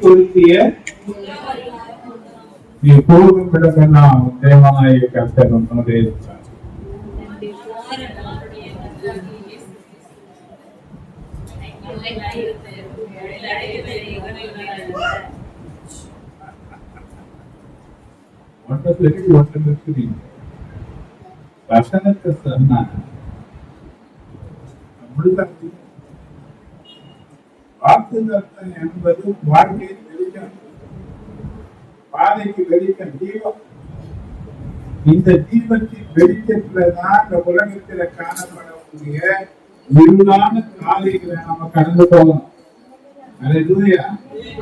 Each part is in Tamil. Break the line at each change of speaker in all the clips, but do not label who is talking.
பொருத்திய நீ போகும் இடமெல்லாம் தேவனாய கர்த்தர் உன்னோடு இருக்கிறார். வசனத்தை சொன்னா வாக்குத்தத்தம் என்பது வாழ்க்கையில் வெளிச்சம், பாதைக்கு வெளிச்சம், தீபம். இந்த தீபத்தின் வெளிச்சத்துலதான் இந்த உலகத்துல காணப்படக்கூடிய இருளான காலைகளை நம்ம கடந்து போகணும்.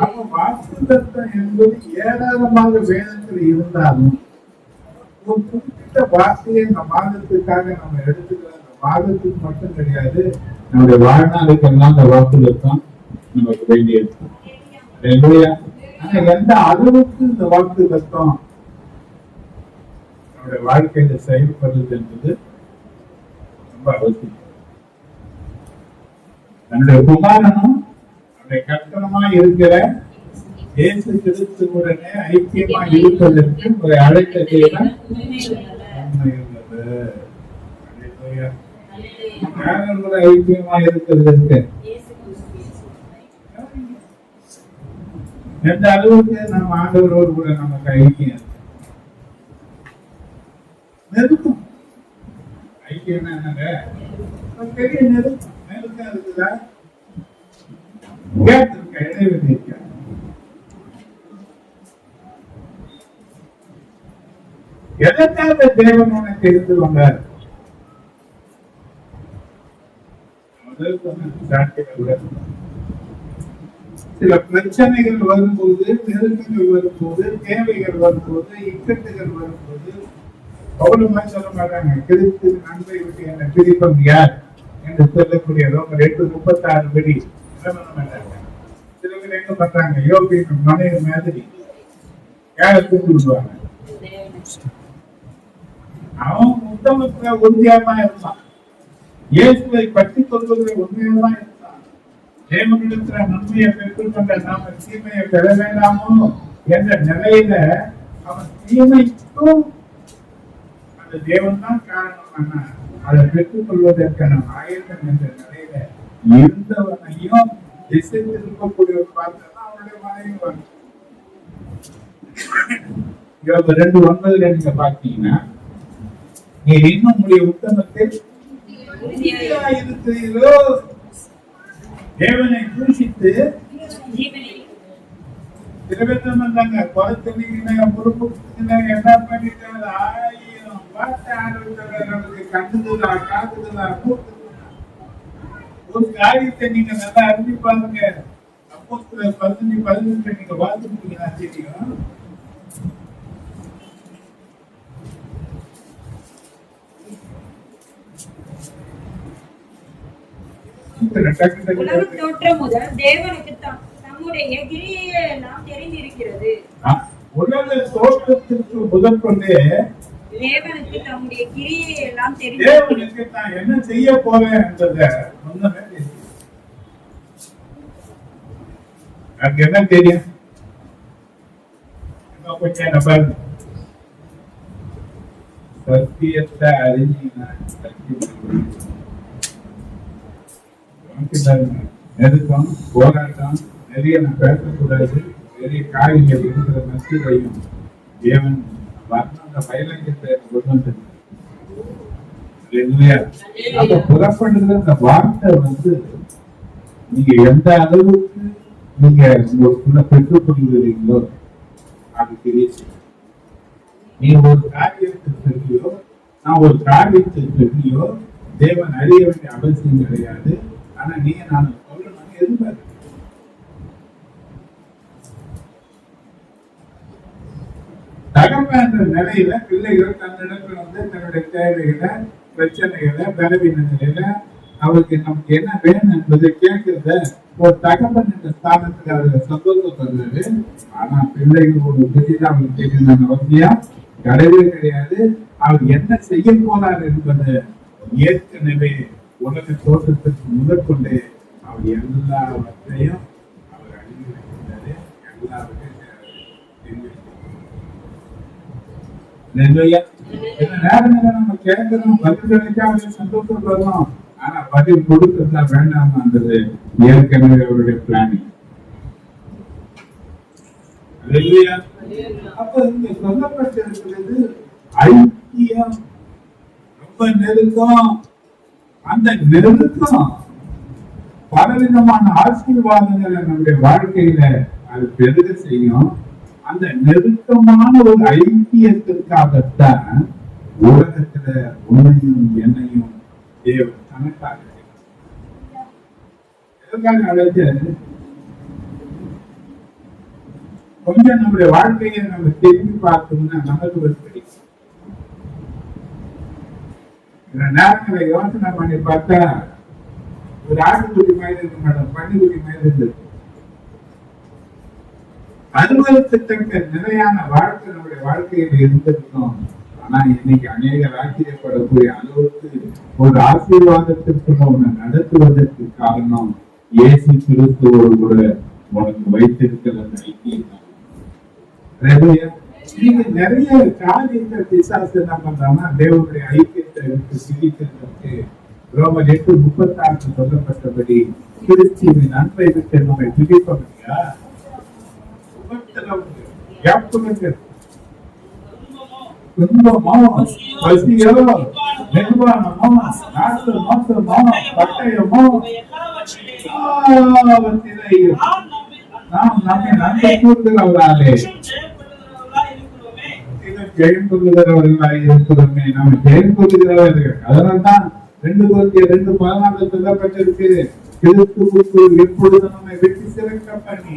அப்ப வாக்குத்தத்தம் என்பது ஏராளமாக வேதத்தில் இருந்தாலும் ஒரு குறிப்பிட்ட வார்த்தையை இந்த மாதத்துக்காக நம்ம எடுத்துக்கிற அந்த மாதத்துக்கு மட்டும் கிடையாது, நம்முடைய வாழ்நாளுக்கெல்லாம் அந்த வாக்குத்தத்தம் நமக்கு வேண்டியது. ஆனா எந்த அளவுக்கு இந்த வாக்குத்தத்தம் நம்முடைய வாழ்க்கையில செயல்படுறது என்பது ரொம்ப அவசியம். தன்னுடைய குமாரனும் அவருடைய கர்த்தனுமா இருக்கிற இயேசு கிறிஸ்துவுடனே ஐக்கியமா இருப்பதற்கு ஒரு அழைத்த தேவன் ஐக்கியமா இருக்கிறதற்கு எந்த அளவுக்கு நம்ம ஆண்டவரோடு கூட நமக்கு ஐக்கியம் நெருக்கம். ஐக்கியம் என்னங்க பெரிய நெருக்கம். நெருக்கம் இருக்குதா? கேப் இருக்க, இடைவெளி இருக்க. எதற்காக தேவனோட தெரிந்து வந்தார்? சில பிரச்சனைகள் வரும்போது, நெருக்கங்கள் வரும்போது, தேவைகள் வரும்போது, இக்கட்டுகள் வரும்போது அவ்வளவு சொல்ல மாட்டாங்க. கிறிஸ்து நன்மை விட்டு என்னை பிரிப்பம் யார் என்று சொல்லக்கூடிய ரோமர் 8:36 படி மாட்டாங்க. சில பேர் என்ன பண்றாங்க, யோபியின் மனைவி மாதிரி யாரை தூக்கி விடுவாங்க. அவன் உத்தமத்துல உறுதியாமா இருந்தான், இயேசுவை பற்றி கொள்வதில் உண்மையாமா இருந்தான். தேவனிடத்துல நன்மையை பெற்றுக்கொண்ட நாம தீமையை பெற வேண்டாமோ என்ற நிலையில அவன் தீமைக்கும் அந்த தேவன் தான் காரணம், அதை பெற்றுக் கொள்வதற்கான ஆயத்தம் என்ற நிலையில இருந்தவனையும் திசை திருப்பக்கூடிய பார்த்தா அவனுடைய மனைவி வரும். 2:9 நீங்க பாத்தீங்கன்னா, நீ இன்னும் உங்களுடைய உத்தமத்தில் இருக்கிறீர்களோ, தேவனை தூஷித்து திரவத்தம் வந்தாங்க, குளத்தீங்க, முறுப்புங்க, என்ன பண்ணிட்டாங்க, 1000 வார்த்தை ஆண்டவருக்கு கண்டுதலா, காத்துதலா, கூட்டுதலா. ஒரு காரியத்தை நீங்க நல்லா அறிஞ்சு பாருங்க. அப்போஸ்தலர் 15:18 நீங்க வாசிச்சீங்கன்னா தெரியும்.
உலக தோற்றம் முதல் தேவனுக்கு தம்முடைய கிரியை எல்லாம் தெரிந்திருக்கிறது.
உலக தோற்றத்திற்கு முதல் கொண்டே
தேவனுக்கு தம்முடைய கிரியை எல்லாம் தெரிந்திருக்கிறது.
தேவனுக்கு தான் என்ன செய்ய போறேன் என்றத முன்னமே தெரியும். எனக்கு என்ன தெரியும்? கொஞ்சம் நம்பர் சத்தியத்தை அறிஞ்சினா நெருக்கம், போராட்டம், நிறைய நான் பேசக்கூடாது, நிறைய காரியங்கள் இருக்கிற மத்தியிலையும் தேவன் பயிலங்கத்தை கொண்டு அப்ப புறப்படுகிற அந்த வார்த்தை நீங்க எந்த அளவுக்கு நீங்க உங்களுக்குள்ள பெற்றுக் கொள்கிறீங்களோ அது தெரியும். நீ ஒரு காரியத்தை சொல்லியோ, நான் ஒரு காரியத்தை சொல்லியோ தேவன் அறிய வேண்டிய அவசியம் கிடையாது. ஆனா நீங்க நான் சொல்லணும்னு எதிர்பார்க்க தகவல் நிலையில பிள்ளைகள் தன்னிடத்துல தன்னுடைய தேவைகளை, பிரச்சனைகளை, பலவீன நிலையில அவருக்கு நமக்கு என்ன வேணும் என்பதை கேட்கிறத ஒரு தகவல் என்ற ஸ்தானத்துல அவர்கள் சந்தோஷப்படுறது. ஆனா பிள்ளைகளோட பெரியதான் அவருக்கு தெரியும் அவசியம் கிடையவே கிடையாது. அவர் என்ன செய்ய போறார் என்பதை ஏற்கனவே உலக தோற்றத்திற்கு முதற்கொண்டே அவர் எல்லாவற்றையும் அவர் அறிந்து வைக்கின்றாரு. எல்லாவற்றையும் சில நேரங்களில் நம்ம கேட்கணும், பதில் கிடைக்காம சந்தோஷப்படுறோம். ஆனா பதில் கொடுக்கறதா வேண்டாமான்றது ஏற்கனவே அவருடைய பிளானிங். அப்ப இங்க சொல்லப்பட்டிருக்கிறது ஐக்கியம், ரொம்ப நெருக்கம். அந்த நெருக்கம் பலவிதமான ஆசீர்வாதங்களை நம்முடைய வாழ்க்கையில அது பெருக செய்யும். அந்த நெருக்கமான ஒரு ஐக்கியத்திற்காகத்தான் உலகத்துல உன்னையும் என்னையும் தேவன் கணக்காக எதற்காக அழைச்சாரு? கொஞ்சம் நம்முடைய வாழ்க்கையை நம்ம திரும்பி பார்த்தோம்னா நமக்கு ஒரு பிடிக்கும். இந்த நேரங்களை யோசனை பண்ணி பார்த்தா ஒரு ஆட்டுக்குட்டி மாதிரி இருக்கு மேடம், பன்னிக்குட்டி மாதிரி இருந்தது. அனுபவத்துக்கு நிலையான வாழ்க்கை நம்முடைய வாழ்க்கையில இருந்திருக்கும். ஆனா இன்னைக்கு அநேகர் ஆச்சரியப்படக்கூடிய அளவுக்கு ஒரு ஆசீர்வாதத்திற்கு உன்னை நடத்துவதற்கு காரணம் இயேசு கிறிஸ்துவோடு கூட உனக்கு வைத்திருக்கிற ஐக்கியம். நீங்க நிறைய காரியத்தை பிசாசு என்ன பண்றாங்கன்னா தேவனுடைய ஐக்கியத்தை விட்டு சிரிக்கிறதுக்கு ரோமர் 8:36 சொல்லப்பட்டபடி கிறிஸ்துவின் அன்பை விட்டு நம்மை பிரிப்போம் இல்லையா? துன்பமோ பசியோ நிர்வாணமோ நாட்டு மோசமோ பட்டயமோ எல்லாவற்றிலையும் நாம் நம்மை நன்மை கூறுகிறவர்களாலே ஜெயம் கொள்ளுகிறவர்களாய் இருக்கிறோமே. நாம் ஜெயம் கொள்ளுகிறவர்கள். அதனால்தான் 2:14 சொல்லப்பட்டிருக்கு, கிறிஸ்துவுக்குள் எப்பொழுது நம்மை வெற்றி சிறக்க பண்ணி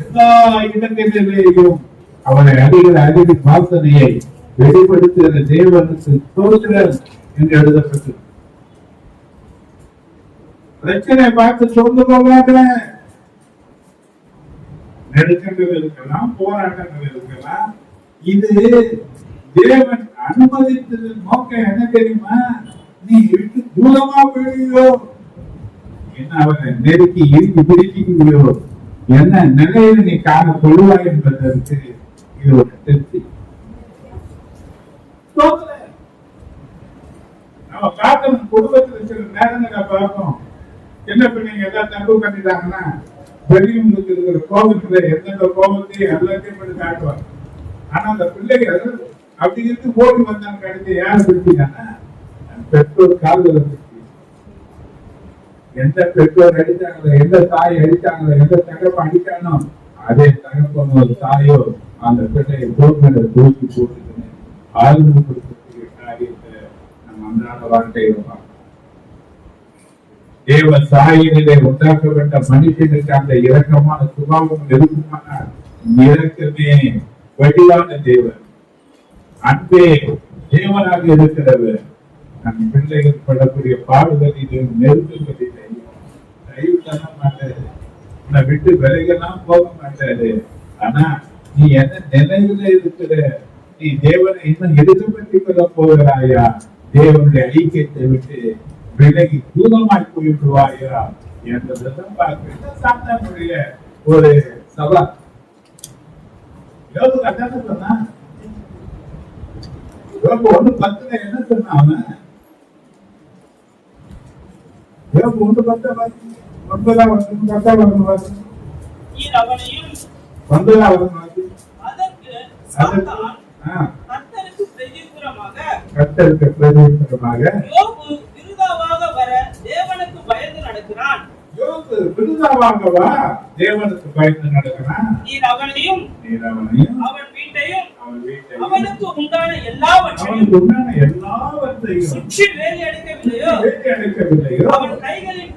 எல்லா இடங்களிலேயும் அவரை அறிகிற அறிவின் வாசனையை வெளிப்படுத்துகிற தேவனுக்கு ஸ்தோத்திரம் என்று எழுதப்பட்டது. பிரச்சனை பார்த்து சோர்ந்து போகாத. நெருக்கங்கள் இருக்கலாம், போராட்டங்கள் இருக்கலாம். இது தேவன் அனுமதித்ததன் நோக்கம் என்ன தெரியுமா? நீ விட்டு தூரமா போயிடுவோ, என்ன அவரை நெருக்கி இறுக்கி பிடிக்கிறியோ, என்ன நிலையில் நீ காண கொள்வாய் என்பதற்கு இது ஒரு திருப்தி. நம்ம பார்க்கணும், குடும்பத்துல சில நேரங்களை பார்ப்போம். சின்ன பிள்ளைங்க எல்லாம் தப்பு பண்ணிட்டாங்கன்னா பெரியவங்களுக்கு இருக்கிற கோபத்துல எந்தெந்த கோபத்தையும் எல்லாத்தையும் பண்ணி காட்டுவாங்க. ஆனா அந்த பிள்ளைகள் அப்படி இருந்து ஓடி வந்தாங்க. கிடைக்க யார் பிடிச்சாங்கன்னா பெற்றோர் கால்களை பிடிச்சி, எந்த பெற்றோர் அடித்தாங்களோ, எந்த தாய் அடித்தாங்களோ, எந்த தகப்ப அடித்தானோ அதே தகப்பன் ஒரு தாயோ அந்த பிள்ளையை கோபங்களை தூக்கி போட்டு ஆழ்ந்து கொடுக்கக்கூடிய காரியத்தை நம்ம அன்றாட வாழ்க்கையில பார்க்கணும். தேவ சாயிலே உண்டாக்கப்பட்ட மனுஷனுக்கு அந்த இரக்கமான சுபாவம் இருக்குமானால் இரக்கமே வடிவான தேவன், அன்பே தேவனாக இருக்கிறவர் நம் பிள்ளைகள் படக்கூடிய பாடுகளிலும் நெருக்கங்களிலேயும் தயவு தர மாட்டாரு, உன்னை விட்டு விலகெல்லாம் போக மாட்டாரு. ஆனா நீ என்ன நிலையில இருக்கிற, நீ தேவனை இன்னும் எதிர்பற்றி கொள்ள போகிறாயா? தேவனுடைய ஐக்கியத்தை விட்டு விலகி தூரமாய் போய்விடுவாயா என்பதுதான் பார்க்க சாத்தானுடைய ஒரு சவால். யோபு அதான சொன்னா, யோபு 1:10 என்ன சொன்னா? அவன் யோபு 1:10 கர்த்தருக்கு பிரதியுத்தரமாக யோபு விருதாவாக வர தேவனுக்கு பயந்து நடக்கிறான். யோபு விருதாவாக வா தேவனுக்கு பயந்து நடக்கிறான். நீர் அவனையும் அவன் வீட்டையும் அவனுக்கு உண்டான எல்லாவற்றையும் சுற்றி வேலி அடைக்கவில்லையோ, அவன் கைகளின்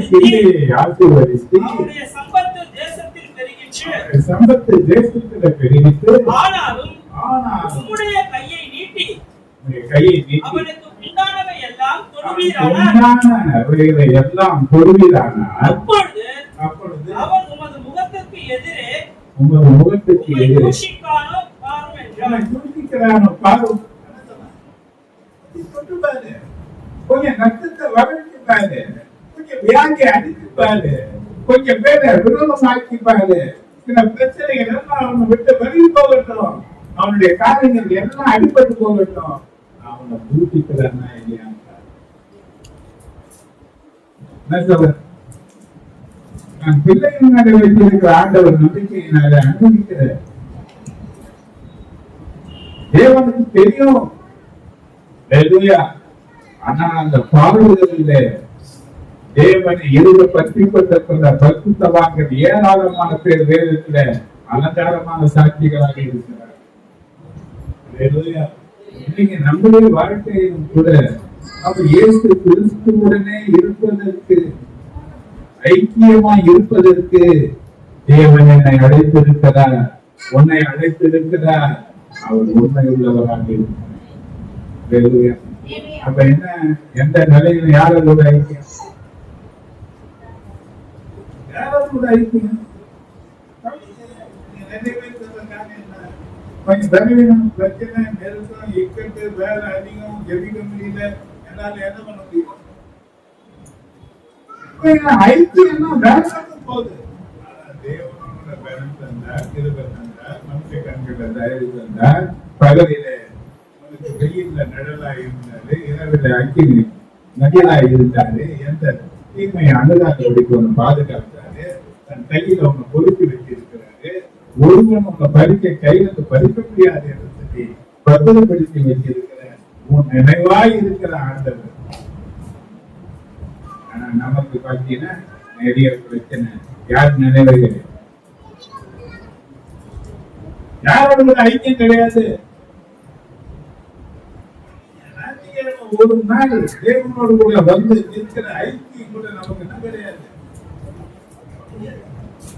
கிரியை ஆசீர்வதித்து அவனுடைய சம்பத்து தேசத்தில் பெருகிற்று. ஆனாலும் உம்முடைய கையை நீட்டி அவனுக்கு உண்டானவை எல்லாம் தொடுவீரானார். அப்பொழுது அவன் உமது முகத்துக்கு எதிரே தூஷிக்கானோ பாரும் என்றான். கொஞ்சம் நட்சத்திர வர அடிச்சுப்பாரு, கொஞ்சம் பேரை விரோதமாக்கிப்பாரு. சில பிரச்சனைகள் எல்லாம் அவனை விட்டு வெளியே போகட்டும், அவனுடைய காரியங்கள் எல்லாம் அடிபட்டு போகட்டும், அவனை பூட்டிக்கிறான்னா இல்லையா? நான் பிள்ளைகள் மேல வைத்திருக்கிற ஆண்டவர் நம்பிக்கையினால அனுபவிக்கிறேன். தேவனுக்கு தெரியும். ஆனா அந்த பாடுகளிலே தேவனை எழுத பற்றிப்பட்ட பரிசுத்தவான்கள் ஏராளமான பேர் வேதத்துல அலங்காரமான சாட்சிகளாக இருக்கிறார். இன்னைக்கு நம்முடைய வாழ்க்கையிலும் கூட அவர் இயேசு கிறிஸ்துவுடனே இருப்பதற்கு, ஐக்கியமா இருப்பதற்கு தேவன் என்னை அழைத்திருக்கிறார், உன்னை அழைத்திருக்கிறார். அவர் உண்மை உள்ளவராக இருக்கிறார். அப்ப என்ன, எந்த நிலையில யாரோட ஐக்கியம்? யாரோட ஐக்கியம்? கொஞ்சம் பலவீனம், பிரச்சனை, நெருக்கம், இக்கட்டு, வேலை அதிகம், ஜெபிக்க முடியல, என்னால என்ன பண்ண முடியும்? ஐக்கியம்னா வேலைக்கு போகுது. தேவனோட பலன் தந்தார், கிருபை தந்தார், மனுஷ கண்களை தயவு தந்தார். பகலிலே வெயில்ல நிழலா இருந்தாரு, இரவில அக்கினி நதியா இருந்தாரு. எந்த தீமையை அனுதாதபடிக்கு ஒண்ணு பாதுகாத்தாரு. தன் கையில ஒண்ணு பொறுப்பி வச்சிருக்கிறாரு. ஒருவன் உங்க பறிக்க கையில பறிக்க முடியாது என்று சொல்லி பத்திரப்படுத்தி வச்சிருக்கிறார். உன் நினைவாய் இருக்கிற ஆண்டவர். ஆனா நமக்கு பாத்தீங்கன்னா நிறைய பிரச்சனை. யார் நினைவுகள், யாரோட ஐக்கியம் கிடையாது. ஒரு நாள் தேவனோடு கூட வந்து இருக்கிற ஐக்கியம் கூட நமக்கு என்ன கிடையாது.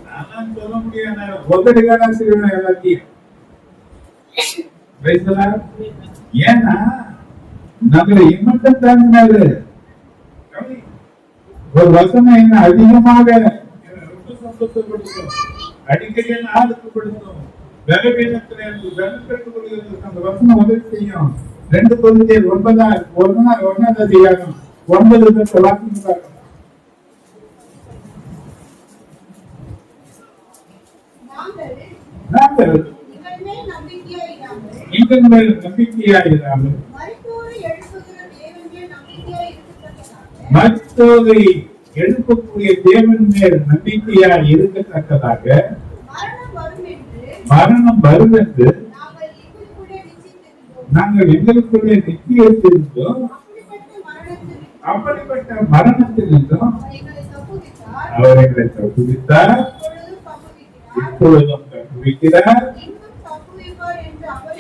நான் சொல்ல முடியாது, ஒவ்வொரு செய்வேன் எல்லாத்தையும். ஏன்னா நம்மளை இம்மட்டம் தாங்கினாரு. ஒரு வசனம் என்ன அதிகமாக ரொம்ப சந்தோஷப்படுத்தும், அடிக்கடி என்ன ஆளுக்கப்படுத்தும், பலவீனத்துல பலப்பட்டு கொள்கிறதுக்கு அந்த வசனம் உதவி செய்யும். 2 Corinthians 9 அதிகாரம் 9 வாக்கியம் பார்க்கலாம். நாங்கள் எங்கள் மேல் நம்பிக்கையாயிராமல் மற்றோரை எழுப்பக்கூடிய தேவன் மேல் நம்பிக்கையாய் இருக்கத்தக்கதாக மரணம் வரும் என்று நாங்கள் எங்களுக்குள்ளே நிச்சயித்திருந்தோம். அப்படிப்பட்ட மரணத்திலிருந்தும் அவர் எங்களை தப்புவித்தார், இப்பொழுதும் தப்புவிக்கிறார்,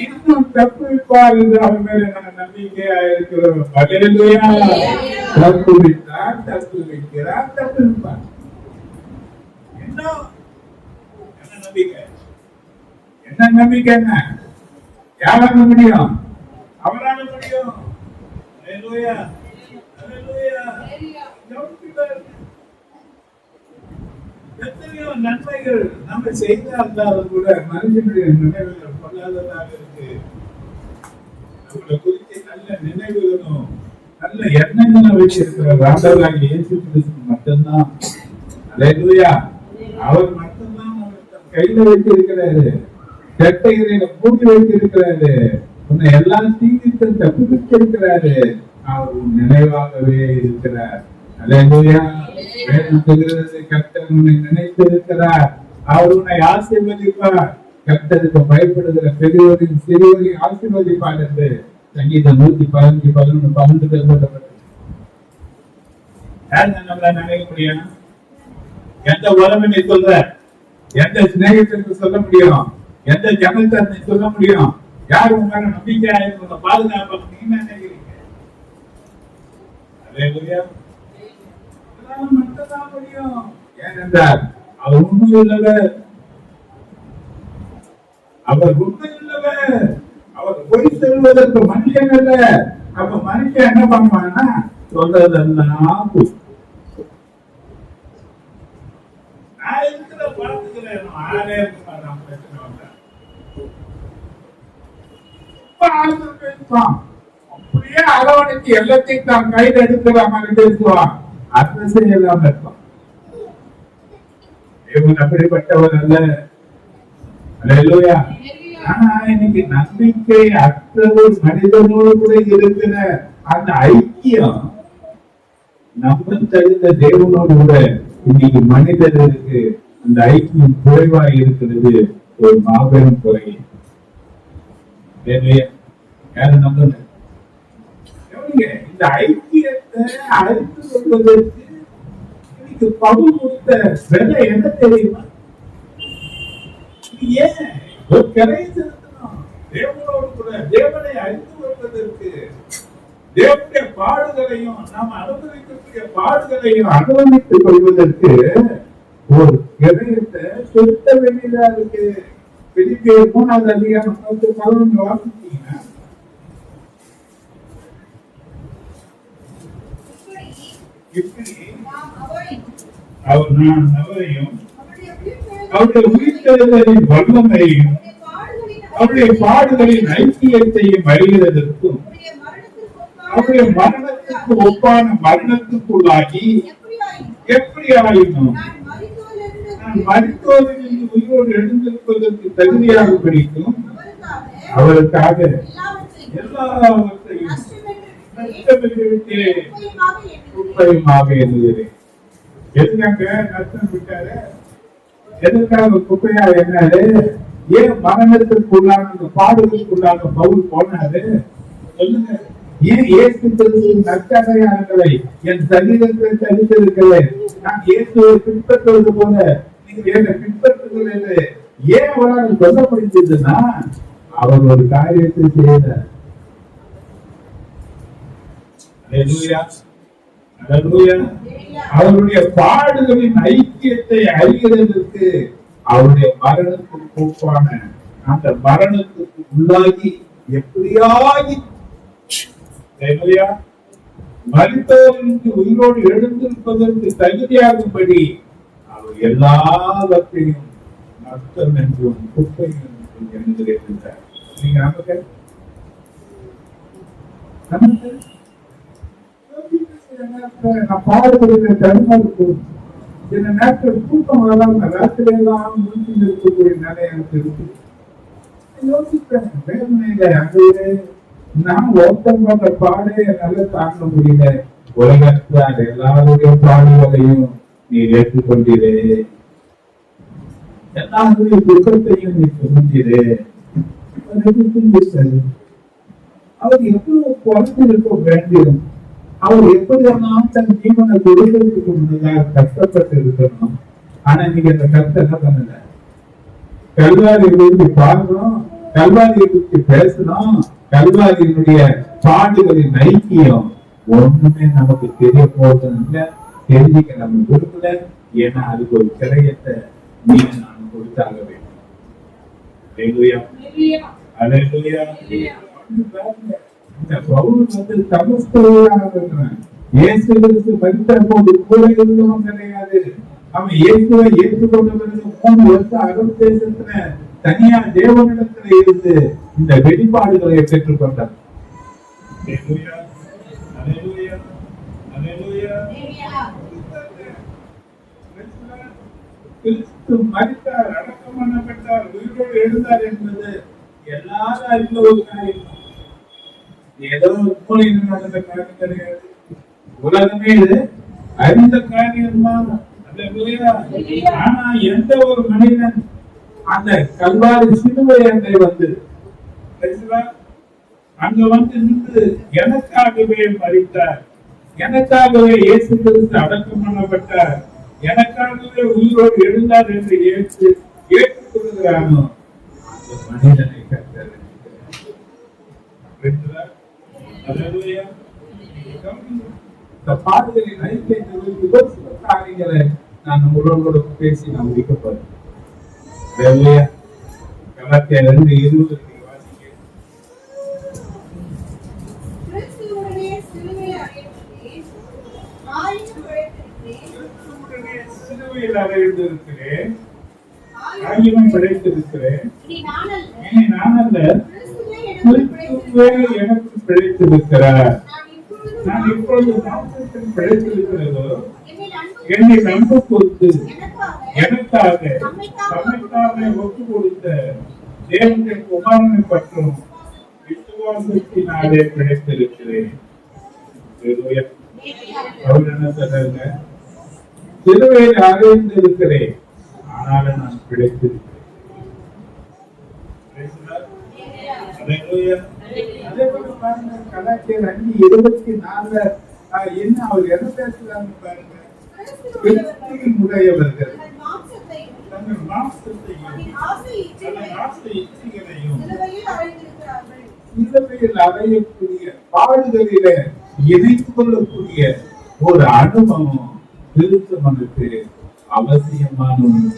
இன்னும் தப்புவிப்பார் என்று அவர் மேல நாங்கள் நம்பிக்கையா இருக்கிறோம். தப்புவித்தார், தப்புவிக்கிறார், தப்புவிப்பார். என்ன நம்பிக்கை? என்ன நம்பிக்கை? என்ன யாரால முடியும்? அவரால முடியும். எத்தனையோ நன்மைகள் நம்ம செய்தாலும் கூட மனுஷனுடைய நினைவுகள் பொல்லாததாக இருக்கு. நம்மளை குறித்து நல்ல நினைவுகளும் நல்ல எண்ணங்களும் வச்சிருக்கிற ஆண்டவராக இயேசு கிறிஸ்து மட்டும்தான். அல்லேலூயா. அவர் மட்டும்தான் நம்ம கையில வச்சிருக்கிறாரு, கட்டைகளை பூட்டி வைத்திருக்கிறாரு, உன்னை எல்லாம் தீங்கிட்டு தப்புவித்திருக்கிறாரு. அவர் நினைவாகவே இருக்கிறார். அல்லேலூயா. கர்த்தர் உன்னை நினைத்திருக்கிறார். அவர் உன்னை ஆசீர்வதிப்பார். கர்த்தருக்கு பயப்படுகிற பெரியவரின் சிறியவரையும் ஆசீர்வதிப்பார் என்று சங்கீதம் 115, 11, 12 சொல்லப்பட்டது. நம்மள நினைக்க முடியும்? எந்த உறவை நீ சொல்ற? எந்த சிநேகத்திற்கு சொல்ல முடியும்? எந்த ஜனத்தை நீ சொல்ல முடியும்? யார் உங்க நம்பிக்கையா இருக்க பாதுகாப்பு நீங்க நினைக்கிறீங்க? அல்லேலூயா. மட்டும்தான் முடியும். ஏனென்றால் அவர் உண்மையுள்ளவர், அவர் உண்மையுள்ளவர், அவர் பொய் சொல்வதற்கு மனுஷன் அல்ல. அப்ப மனுஷன் என்ன பண்ணுவான்னா சொல்றதெல்லாம் நான் இருக்கிற பழத்துக்கிறேன். ஆளே இருக்க பிரச்சனை வந்த அப்படியே அரவணைக்கு எல்லாத்தையும் தான் கையில் எடுக்கிற மாதிரி பேசுவான். அட்ரஸே இல்லாம இருப்பான். தேவன் அப்படிப்பட்டவர் அல்ல. அல்லேலூயா. ஆனா இன்னைக்கு நம்பிக்கை அற்ற ஒரு மனிதனோடு கூட இருக்கிற அந்த ஐக்கியம் நம்ம தகுந்த தேவனோடு கூட இன்னைக்கு மனிதர்களுக்கு அந்த ஐக்கியம் குறைவாக இருக்கிறது ஒரு மாபெரும் குறை. யாரும் நம்பல. இந்த ஐக்கியத்தை அறிந்து கொள்வதற்கு இன்னைக்கு பவுல் கொடுத்த விலை என்ன தெரியுமா? ஏன் ஒரு கரையை செலுத்தணும்? தேவனோடு கூட தேவனை அறிந்து கொள்வதற்கு, தேவனுடைய பாடுகளையும் நாம் அனுபவிக்கக்கூடிய பாடுகளையும் அனுபவித்துக் கொள்வதற்கு ஒரு கிரயத்தை செலுத்த வேண்டியதா இருக்கு. பிலிப்பியர் 3வது அதிகாரம் 11 வாசிச்சீங்கன்னா, இப்படி நான் அவரையும் அவருடைய உயிர்த்தெழுதலின் வல்லமையையும் அவருடைய பாடுகளின் ஐக்கியத்தையும் அறிகிறதற்கும் அவருடைய மரணத்துக்கு ஒப்பான மரணத்துக்குள்ளாகி எப்படி ஆயினும் நான் மரித்தோரிலிருந்து உயிரோடு எழுந்திருப்பதற்கு தகுதியாக படிக்கும் அவருக்காக எல்லாவற்றையும் குப்பையுமாக எண்ணுகிறேன். எதுக்காக நஷ்டம் விட்டாரு? எதற்காக குப்பையா என்னாரு? ஏன் மரணத்திற்குள்ளான பாடுகளுக்குள்ளாக பவுல் போனாரு? சொல்லுங்க. ஏன் இயேசு கிறிஸ்துவின் நற்செயல்களை என் சரீரத்தை தரித்திருக்கிறேன், நான் இயேசுவை பின்பற்றுவது போல நீங்க என்னை பின்பற்றுகிறது ஏன் அவரால் சொல்ல முடிஞ்சதுன்னா அவர் ஒரு காரியத்தை செய்தார். அவருடைய பாடுகளின் ஐக்கியத்தை அறிகிறதற்கு அவருடைய மரணத்துக்கு ஒப்பான அந்த மரணத்துக்கு உள்ளாகி எப்படியாகி மரித்தோருக்கு உயிரோடு எழுந்திருப்பதற்கு தகுதியாகும்படி அவர் எல்லாவற்றையும் நஷ்டம் என்றும் குப்பை என்றும் எண்ணுகிறார். நீங்க நமக்கு நான் பாடுபடுகிற தருணம் இருக்கும். சில நேரத்தில் தூக்கம் வரலாம், ராத்திரியெல்லாம் முடிச்சு இருக்கக்கூடிய நிலை எனக்கு இருக்கு. யோசிப்பேன், வேதனையில அங்கே நான் ஓட்டம் பண்ற பாடே என்னால தாங்க முடியல. உலகத்தார் எல்லாருடைய பாடுகளையும் நீ ஏற்றுக்கொண்டீரே, எல்லாருடைய துக்கத்தையும் நீ புரிஞ்சிரு. அவர் எவ்வளவு குறைந்திருக்க வேண்டும், அவர் எப்படியெல்லாம் தன் ஜீவனை கொடுக்கிறதுக்கு முன்னதாக கஷ்டப்பட்டு இருக்கணும். ஆனா நீங்க அந்த கஷ்டம் என்ன பண்ணல? கல்வாரியை குறித்து பார்க்கணும், கல்வாரியை குறித்து பேசணும். கல்வாரியினுடைய பாடுகளின் ஐக்கியம் ஒண்ணுமே நமக்கு தெரிய போறது தெரிஞ்சுக்க நம்ம கொடுக்கல. ஏன்னா அதுக்கு ஒரு கிரயத்தை நீங்க நான் கொடுத்தாக வேண்டும். இந்த பவுல் வந்து தமஸ்குவான் இயேசு கிறிஸ்து மரித்த போது கூட இருந்தவன் கிடையாது. அவன் இயேசுவை ஏற்றுக்கொண்டவர்கள் 3 வருஷம் அரபு தேசத்துல தனியா தேவனிடத்துல இருந்து இந்த வெளிப்பாடுகளை பெற்றுக் கொண்டார். கிறிஸ்து மரித்தார், அடக்கம் பண்ணப்பட்டார், உயிரோடு எழுந்தார் என்பது எல்லாரும் அறிந்த ஒரு காரியம். ஏதோ மூலையில் நடந்த காரியம் கிடையாது. உலகமே இது அறிந்த காரியம் தான். ஆனா எந்த ஒரு மனிதன் அந்த கல்வாரி சிலுவை அண்டை வந்து அங்க வந்து நின்று எனக்காகவே மரித்தார், எனக்காகவே இயேசு கிறிஸ்து அடக்கம் பண்ணப்பட்டார், எனக்காகவே உயிரோடு எழுந்தார் என்று ஏற்றுக்கொள்கிறானோ அந்த மனிதனை கர்த்தர் பாடுகளின் ஐக்கியங்களை காரியங்களை நான் உங்களோட பேசி நான் முடிக்கப்போறேன். கலாத்தியர் 2:20 சிலுவையில் அறைந்திருக்கிறேன், ஆகியவன் பிழைத்திருக்கிறேன். இனி நான் அல்ல, கிறிஸ்துவே எனக்கு பிழைத்திருக்கிறார். நான் இப்பொழுது மாம்சத்தில் பிழைத்திருக்கிறதோ என்னை நம்ப கொடுத்து எனக்காக தம்மைத்தாமே ஒப்பு கொடுத்த தேவனுடைய குமாரனை பற்றும் விசுவாசத்தினாலே பிழைத்திருக்கிறேன். அவர் என்ன சொல்றாங்க? சிலுவையில் அறைந்திருக்கிறேன், ஆனாலும் நான் பிழைத்திருக்கிறேன். அதே போல பாருங்க, கலாச்சாரம் 5:24 என்ன அவர் என்ன பேசுறாங்க பாருங்க. கிறிஸ்துவின் உடையவர்கள் தங்கள் மாம்சத்தையும் ஆசை இச்சைகளையும் சிலுவையில் அறையக்கூடிய பாடுகளில இணைத்துக் கொள்ளக்கூடிய ஒரு அனுபவம் திருத்தமனுக்கு அவசியமான ஒன்று.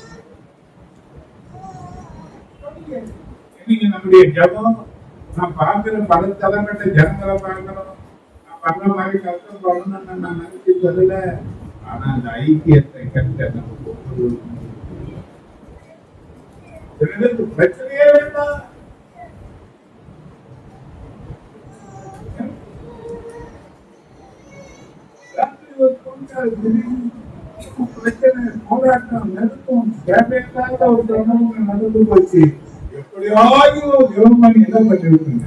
இன்னைக்கு நம்முடைய ஜபம் நான் பார்க்கிற பல தலைமையில ஜனங்களை பார்க்கிறோம். நான் பண்ண மாதிரி கஷ்டம் பண்ணணும்னு நான் நினைச்சு சொல்லல. ஆனா அந்த ஐக்கியத்தை கட்ட நமக்கு பிரச்சனையே வேண்டாம். பிரச்சனை போராட்டம் நெருக்கம் தேவையில்லாத ஒரு சம்பவம் நடந்து போச்சு. எப்படியாவது ஜெபம் பண்ணி என்ன பண்ணிருக்கீங்க?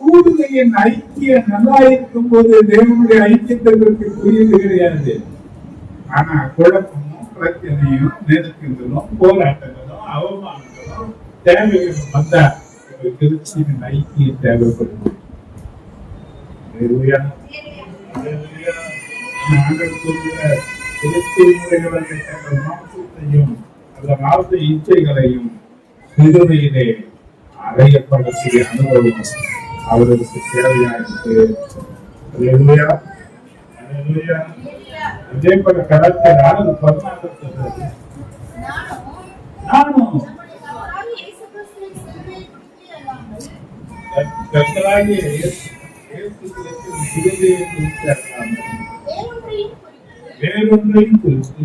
கூடுகையின் ஐக்கியம் நல்லா இருக்கும் போது தேவனுடைய ஐக்கியத்தை பற்றி புரியுது கிடையாது. ஆனா குழப்பமும் பிரச்சனையும் நெருக்கங்களும் போராட்டங்களும் அவமானங்களும் தேவைகளும் வந்தா கிறிஸ்துவின் ஐக்கியம் தேவைப்படுது. மாம்சத்தையும் ஆசை இச்சைகளையும் சிலுவையிலே அறையப்படக்கூடிய அனுபவம் அவர்களுக்கு தேவையாயிருக்கு. அதே போல கலாச்சார 6:14 சொல்றது, நானும் கர்த்தராகிய இயேசு கிறிஸ்துவின் சிலுவையை குறித்து வேறொன்றையும் குறித்து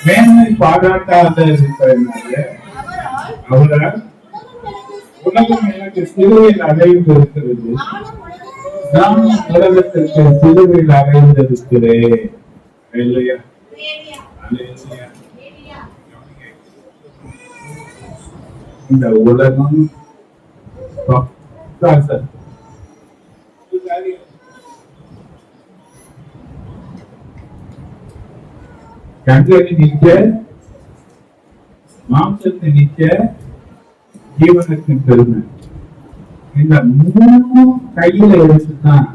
மேன்மை பாராட்டாத இருப்பதனால அவரால் உலகம் எனக்கு சிலுவையில் அடைந்திருக்கிறது, நான் உலகத்திற்கு சிலுவையில் அடைந்திருக்கிறேன். இல்லையா? இந்த உலகம் கண்களை நீக்க, மாம்சத்தை நீக்க, ஜீவனுக்கு பெருமை. இந்த 3 கையில எடுத்துதான்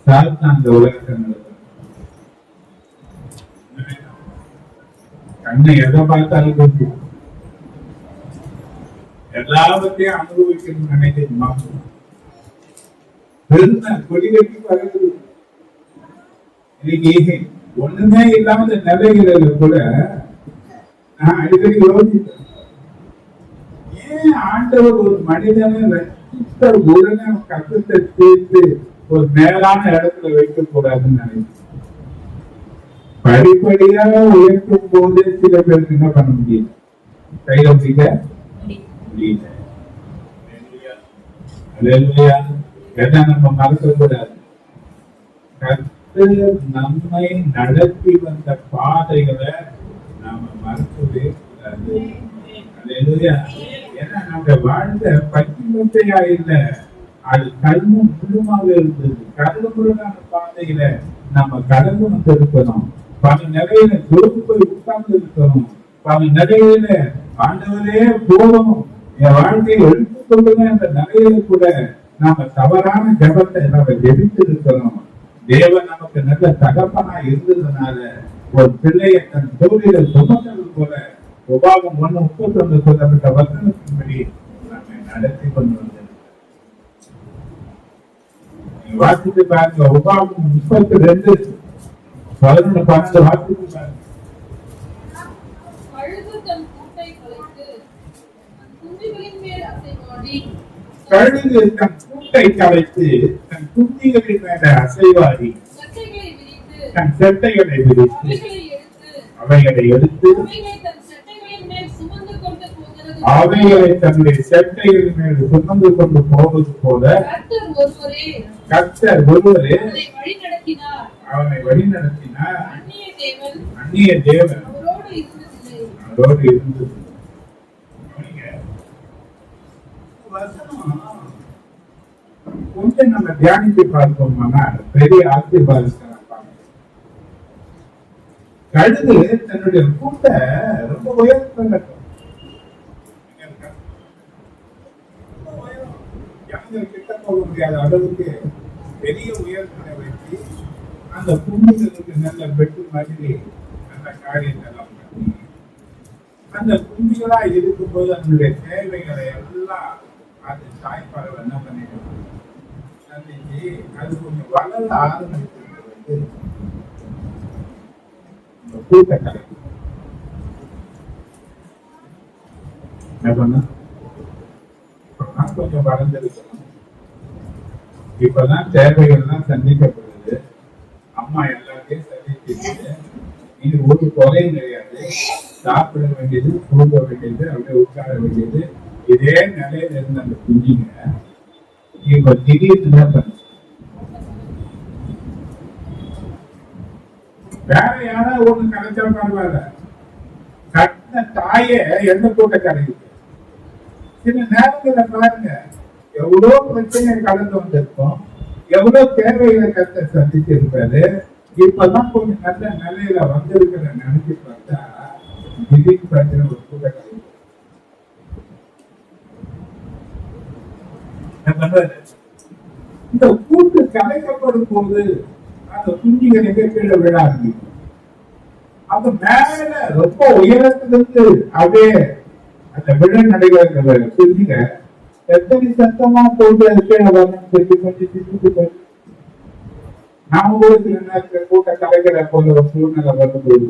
சாத்தான் இந்த உலகத்தை நடத்தும். கண்ணை எதை பார்த்தாலும் கொண்டு எல்லாவற்றையும் அனுபவிக்கணும்னு நினைக்கிறது மாம்சம். பெருமை கொடி கட்டி பறக்குது. இன்னைக்கு ஒண்ணுமே இல்லாத நிலைகளில கூட நான் அடிக்கடி யோசித்தேன், ஏன் ஆண்டவர் ஒரு மனிதனை ரசித்த உடனே கஷ்டத்தை தீர்த்து ஒரு மேலான இடத்துல வைக்க கூடாதுன்னு நினைக்கிறேன். படிப்படியா உயர்த்தும் போது சில பேருக்கு என்ன பண்ண முடியும்? கையில முடியல. நம்ம மறக்க கூடாது. நம்மை நடத்தி வந்த பாதைகளை நாம மறக்கவே கூடாது. ஏன்னா நம்ம வாழ்ந்த பச்சையா இல்ல, அது கல்மும் முழுமாக இருந்தது. கடலுமுழுதான பாதையில நம்ம கடந்து வந்து இருக்கணும். பல நிலையில தோற்று போய் உட்கார்ந்து இருக்கணும். பல நிலையில ஆண்டவரே போதும், என் வாழ்க்கையை எடுத்துக் கொள்ளுங்க என்ற நிலையில கூட நாம தவறான ஜபத்தை நம்ம ஜெபித்து இருக்கணும். தேவன் நமக்கு நல்ல தகப்பனா இருந்ததுனால ஒரு பிள்ளையை தன் தோழில சுமந்தது போல உபாகம் 1:31 சொல்லப்பட்ட வசனத்தின்படி நம்மை நடத்தி கொண்டு வந்தது. வாசித்து பாருங்க, உபாகம் 32:11-12 வாசித்து பாருங்க. கழுகு தன் கூட்டை கலைத்து தன் குஞ்சிகளின் மேல அசைவாடி தன் செட்டைகளை விரித்து அவைகளை எடுத்து அவைகளை தன்னுடைய செட்டைகள் மேல் சுமந்து கொண்டு போவது போல கர்த்தர் ஒருவரே அவனை வழி நடத்தினார். அந்நிய தேவன் அவரோடு இருந்தது. கொஞ்சம் நம்ம தியானித்து பார்த்தோம்னா பெரிய ஆசீர்வாதத்தை கழுது தன்னுடைய கூட்ட ரொம்ப உயர்த்த கிட்ட போக முடியாத அளவுக்கு பெரிய உயர்த்தனை வைத்து அந்த குஞ்சுகளுக்கு நல்ல பெட்டு மாதிரி நல்ல காரியத்தை எல்லாம் பண்ணி அந்த குஞ்சுகளா இருக்கும்போது அதனுடைய தேவைகளை எல்லாம் அது தாய்ப்பாளர் என்ன பண்ணிட்டு சந்திச்சு அது கொஞ்சம் வளர ஆரம்பிச்சு கூட்டக்கலை என்ன பண்ண கொஞ்சம் வளர்ந்திருக்கணும். இப்பதான் தேவைகள்லாம் சந்திக்கப்படுது. அம்மா எல்லாத்தையும் சந்திச்சிருக்கு. இது ஒரு குறையும் கிடையாது. சாப்பிட வேண்டியது, தூங்க வேண்டியது, அப்படியே உட்கார வேண்டியது, இதே நிலையில இருந்த அந்த குஞ்சுங்க இப்ப திடீர்னு பண்ண வேற யாராவது ஒண்ணு கலைச்சா பரவாயில்ல, கட்டின தாயே எந்த கூட்ட கலையுது. சில நேரத்துல பாருங்க, எவ்வளவு பிரச்சனையை கடந்து வந்திருக்கோம், எவ்வளவு தேவைகளை கத்த சந்திச்சு இருப்பாரு. இப்பதான் கொஞ்சம் நல்ல நிலையில வந்திருக்கிற நினைச்சு பார்த்தா திடீர்னு பிரச்சனை ஒரு கூட்ட கலை. இந்த கூட்டு கலைக்கப்படும் போது அந்த குஞ்சுகளை கீழே விழ ஆரம்பிக்கும். அப்ப மேல ரொம்ப உயரத்திலிருந்து அப்படியே அந்த விழ நடைகிற குஞ்சுங்க எத்தனை சத்தமா போட்டு அது கீழே வரணும் சொல்லி கொஞ்சம் சிரிச்சுட்டு நாம கூட சில நேரத்தில் கூட்ட கலைக்கிற போல ஒரு சூழ்நிலை வரும்போது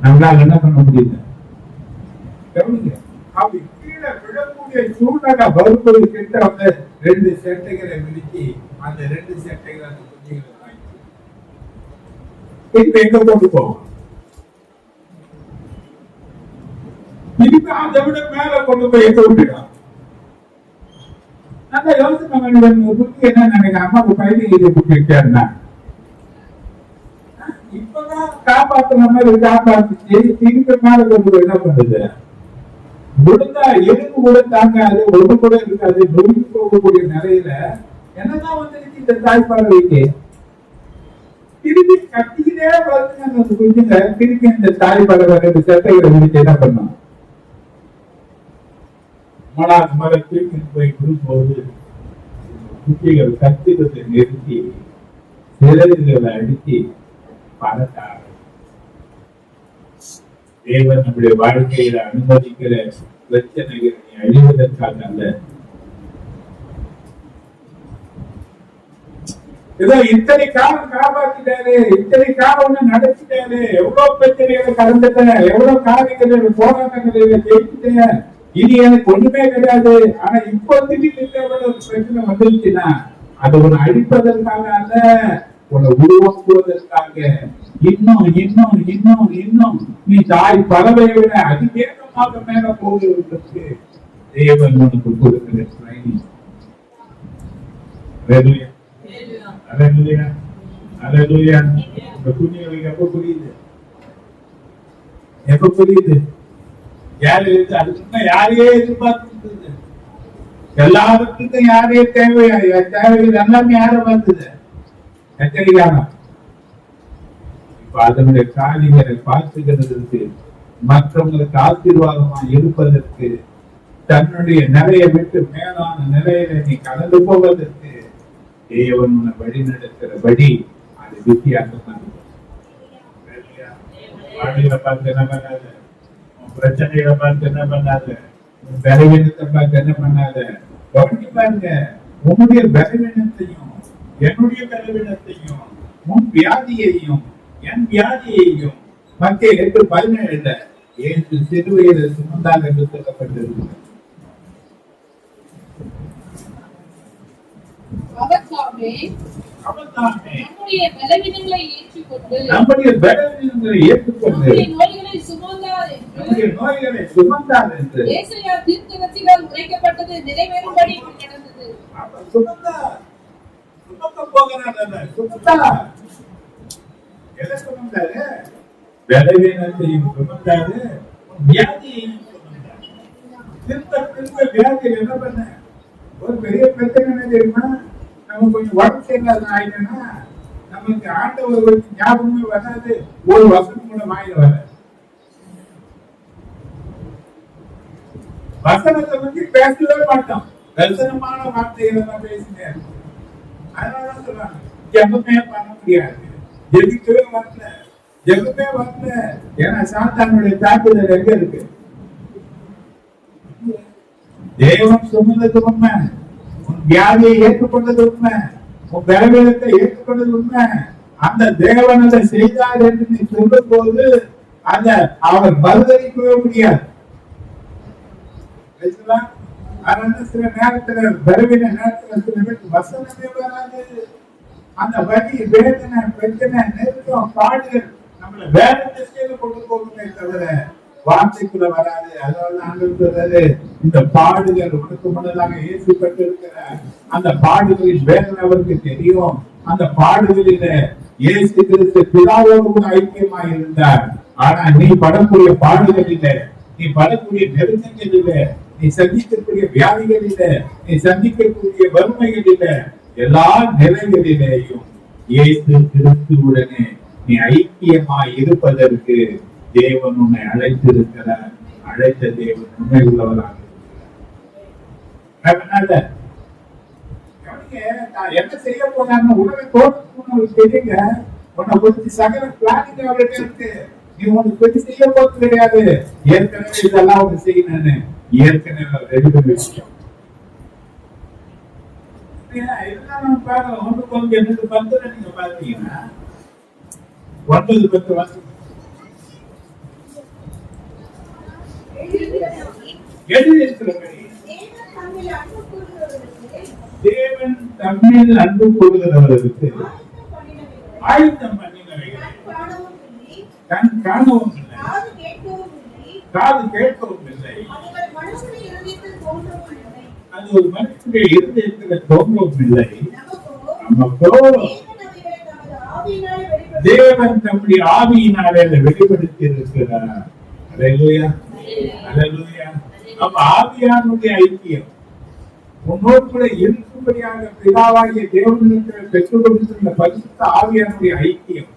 நம்மளால என்ன பண்ண முடியல. அப்படி கீழே விழக்கூடிய சூழ்நிலை வரும்போது கிட்ட வந்து 2 செட்டைகளை விரிச்சு அந்த 2 செட்டைகளை அந்த குஞ்சுகளை வாங்கி இப்ப எங்க கொண்டு போவோம்? திருப்பி அதை விட மேல கொண்டு போய் எங்க விட்டுடும்? நல்ல யோசனை புத்தி என்ன நினைக்கிறேன், அம்மாவுக்கு பயிர் இதை விட்டுருக்கேன்னா இப்பதான் காப்பாத்துற மாதிரி காப்பாத்துச்சு, திருப்பி மேல கொண்டு போய் என்ன பண்ணுது? விழுந்தா எதுக்கு கூட தாங்காது, ஒன்று கூட இருக்காது, நொறுங்கி போகக்கூடிய நிலையில என்னதான் வந்துருச்சு இந்த தாய்ப்பாளைக்கு. திருப்பி கட்டிக்கிட்டே வருதுங்க அந்த குஞ்சுங்க. திருப்பி இந்த தாய்ப்பாளை 2 செட்டைகளை முடிச்சு என்ன பண்ணும்? மரத்திற்கு போய் விடும்போது குட்டிகள் கத்திரத்தை நிறுத்தி சிறகுகளை அடித்து பறக்க தேவன் நம்முடைய வாழ்க்கையில அனுமதிக்கிற பிரச்சனைகளை அழிவதற்காக அல்ல. ஏதோ இத்தனை காலம் காப்பாத்திட்டாரு, இத்தனை காலம் நடத்திட்டாரு, எவ்வளவு பிரச்சனைகளை கடந்துட்டேன், எவ்வளவு காரியங்களை போராட்டங்களை ஜெயிச்சுட்டேன், இனி எனக்கு ஒண்ணுமே கிடையாது. ஆனா இப்போ திடீர்னு ஒரு பிரச்சனை வந்துருச்சுன்னா அது ஒண்ணு அழிப்பதற்காக அல்ல, உன்னை உருவாக்குவதற்காக. இன்னும் இன்னும் இன்னும் இன்னும் நீ தாய் பறவை விட அதிவேகமாக மேல போகிறதுக்கு தேவன் உனக்கு கொடுக்கிற ட்ரைனிங். இந்த குஞ்சுகளுக்கு எப்ப புரியுது? எப்ப புரியுது? யாரு அதுக்கு யாரையே எதிர்பார்த்து எல்லாருக்கும் யாரையே தேவைகள் எல்லாமே யார பார்த்தது எச்சரிக்காம இப்ப அதனுடைய காரியங்களை பார்த்துக்கிறதுக்கு, மற்றவங்களுக்கு ஆசீர்வாதமா இருப்பதற்கு, தன்னுடைய நிலையை விட்டு மேலான நிலையில நீ கடந்து போவதற்கு தேவன் உன்னை வழி நடக்கிறபடி அது வித்தியாசமா வாழ்க்கையில பார்த்து என்ன பண்ணாத, பிரச்சனைகளை பார்த்து என்ன பண்ணாத, பலவீனத்தை பார்த்து என்ன பண்ணாத. கவனிச்சு பாருங்க, உன்னுடைய பலவீனத்தையும் என்னுடைய பலவீனத்தையும் உன் வியாதியையும் என் வியாதியையும் மத்திய 8:17 ஏசு சிலுவையில சுமந்தார் என்று சொல்லப்பட்டிருக்கிறது.
நம்முடைய பலவீனங்களை ஏற்றுக்கொண்டு
நம்முடைய பலவீனங்களை ஏற்றுக்கொண்டு
நோய்களை சுமந்தார் என்று
நம்முடைய நோய்களை சுமந்தார் என்று
ஏசாயா தீர்க்கதரிசியால் உரைக்கப்பட்டது நிறைவேறும்படி நடந்தது.
அவர் சுமந்தார். சுமக்க போகிறார் அல்ல, சுமந்தார். எதை சுமந்தாரு? பலவீனத்தையும் சுமந்தாரு, வியாதியையும் சுமந்தாரு. திரும்ப திரும்ப வியாதியில் என்ன பண்ண? ஒரு பெரிய பிரச்சனை என்ன தெரியுமா? நம்ம கொஞ்சம் உடம்பு சரியில்லாத ஆயிட்டோம்னா நமக்கு ஆண்டவர் ஞாபகமே வராது, ஒரு வசனம் கூட வாயில வராது. வசனத்தை பத்தி பேசவே மாட்டோம், தரிசனமான வார்த்தைகளை தான் பேசினேன். அதனாலதான் சொல்றாங்க ஜெபமே பண்ண முடியாது, ஜெபிக்கவே வரல, ஜெபமே வரல. ஏன்னா சாத்தானுடைய தாக்குதல் எங்க இருக்கு? தேவன் சொன்னது உண்மை, உன் வியாதியை ஏற்றுக்கொண்டது உண்மை, உன் பலவீனத்தை ஏற்றுக்கொண்டது உண்மை. அந்த தேவன் அதை செய்தார் என்று நீ சொல்லும் போது அந்த அவர் பதிலளிக்கவே முடியாது. சில நேரத்துல பலவீன நேரத்துல சில பேருக்கு வசனமே வராது. அந்த வலி, வேதனை, பிரச்சனை, நெருக்கம், பாடுகள் நம்மள வேற திசையில கொண்டு போகுமே தவிர வார்த்தைக்குள்ள வராது. அதனால ஆண்டவர் சொல்றாரு, இந்த பாடுகள் உனக்கு முன்னதாக இயேசுப்பட்டு இருக்கிறார். அந்த பாடுகளின் வேதனை அவருக்கு தெரியும். அந்த பாடுகளில இயேசு கிறிஸ்து பிதாவோடு கூட ஐக்கியமாக இருந்தார். ஆனா நீ படக்கூடிய பாடுகள் இல்லை, நீ படக்கூடிய நெருக்கங்கள் இல்லை, நீ சந்திக்கக்கூடிய வியாதிகள் இல்லை, நீ சந்திக்கக்கூடிய வறுமைகள் இல்லை. எல்லா நிலைகளிலேயும் இயேசு கிறிஸ்துவுடனே நீ ஐக்கியமாய் இருப்பதற்கு தேவன் உன்னை அழைத்திருக்கிறார். அழைத்த தேவன் உண்மை உள்ளவராக இருக்கிறார். நான் என்ன செய்ய போறான்னு உடனே தோற்று தெரியுங்க. உன்னை குறித்து சகல பிளானிங் அவர்கிட்ட இருக்கு. நீ உனக்கு பற்றி செய்ய போறது கிடையாது. ஏற்கனவே இதெல்லாம் ஒன்று செய்யணும்னு ஏற்கனவே ரெடி பண்ணி வச்சோம். எல்லாம் பாருங்க, 1:8 நீங்க பாத்தீங்கன்னா 9:10 வருஷம் எழுதியிருக்கிறபடி தேவன் தம்மில் அன்பு கூறுகிறவர்களுக்கு ஆயத்தம் பண்ணினவைகளை கண் காணவும் இல்லை, காது கேட்கவும் இல்லை, அது ஒரு மனுஷனுடைய இருதயத்தில் தோன்றவும் இல்லை. நமக்கோ தேவன் தம்முடைய ஆவியினாலே அதை வெளிப்படுத்தி இருக்கிறார். அல்லேலூயா, அல்லேலூயா. அப்ப ஆவியானுடைய ஐக்கியம் உன்னோடு கூட இருக்கும்படியாக பிதாவாகிய தேவனிடத்தில் பெற்றுக் கொடுத்துள்ள பரிசுத்த ஆவியானுடைய ஐக்கியம்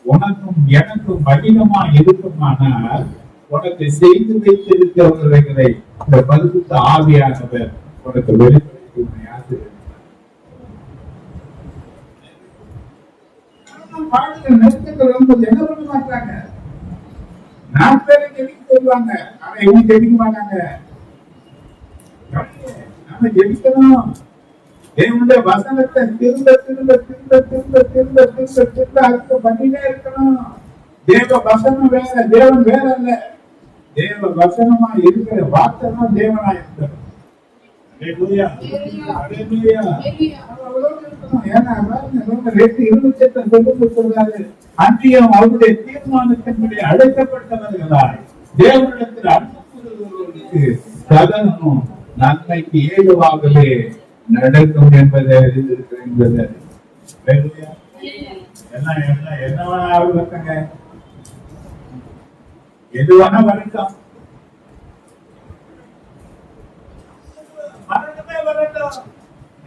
உனக்கும் எனக்கும் மகிழமா இருக்குமானால் உனக்கு செய்து வைத்திருக்கிறவர்களை இந்த பரிசுத்த ஆவியானவர் உனக்கு வெளிப்படுத்தி உன்னை ஆசீர்வதிப்பார். பாடல்கள் நெருக்கத்தில் வரும்போது என்ன பண்ண மாட்டாங்க? 4 பேரை ஜெபிக்க சொல்லுவாங்க, ஆனா இவங்க ஜெபிக்க மாட்டாங்க. நம்ம ஜெபிக்கணும். தேவனுடைய வசனத்தை திரும்ப திரும்ப திரும்ப திரும்ப திரும்ப திரும்ப திரும்ப அர்த்தம் பண்ணிட்டே இருக்கணும். தேவ வசனம் வேற, தேவன் வேற அல்ல. தேவ வசனமா இருக்கிற வார்த்தை தான் தேவனா இருக்கிறது. அல்லேலூயா, அல்லேலூயா. ஏன்னா 2:28 சொல்றாரு, அன்றியும் அவருடைய தீர்மானத்தின்படி அழைக்கப்பட்டவர்களாய் தேவனிடத்தில் அன்பு கூறுகிறவர்களுக்கு சகலமும் நன்மைக்கு ஏதுவாகவே நடக்கும் என்பதை அறிந்திருக்கிறது. என்னவாங்க எதுவான வரட்டும், மரணமே வரட்டும்.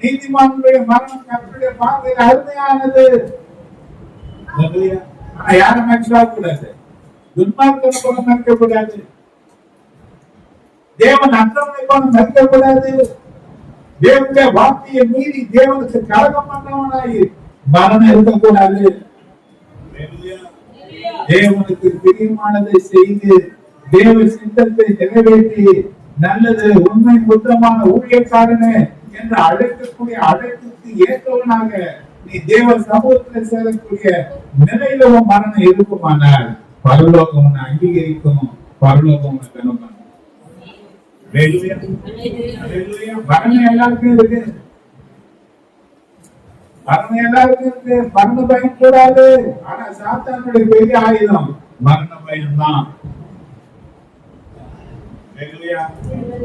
நீதிமானுடைய மரணம் கர்த்தருடைய பார்வையில் அருமையானது. யாரும் மதிக்க கூடாது, துன்மார்க்கனை போல மதிக்க கூடாது, தேவன் அற்றவனை போல மதிக்க கூடாது. தேவனுடைய வார்த்தையை மீறி தேவனுக்கு கலகம் பண்ணவனாய் மரணம் இருக்கக்கூடாது. தேவனுக்கு பிரியமானதை செய்து தேவ சித்தத்தை நிறைவேற்றி நல்லது உண்மை சுத்தமான ஊழியக்காரனே என்று அழைக்கக்கூடிய அழைப்புக்கு ஏற்றவனாக நீ தேவ சமூகத்தில் சேரக்கூடிய நிலையில மரணம் இருக்குமானால் பரலோகம் உன்னை அங்கீகரிக்கும், பரலோகம் உன்னை கனம் பண்ணும். மரணம் எல்லாருக்கும் இருக்கு, மரணம் எல்லாருக்கும் இருக்கு. மரண பயம் கூடாது. ஆனா சாத்தானுடைய பெரிய ஆயுதம் மரண பயம் தான். இல்லையா?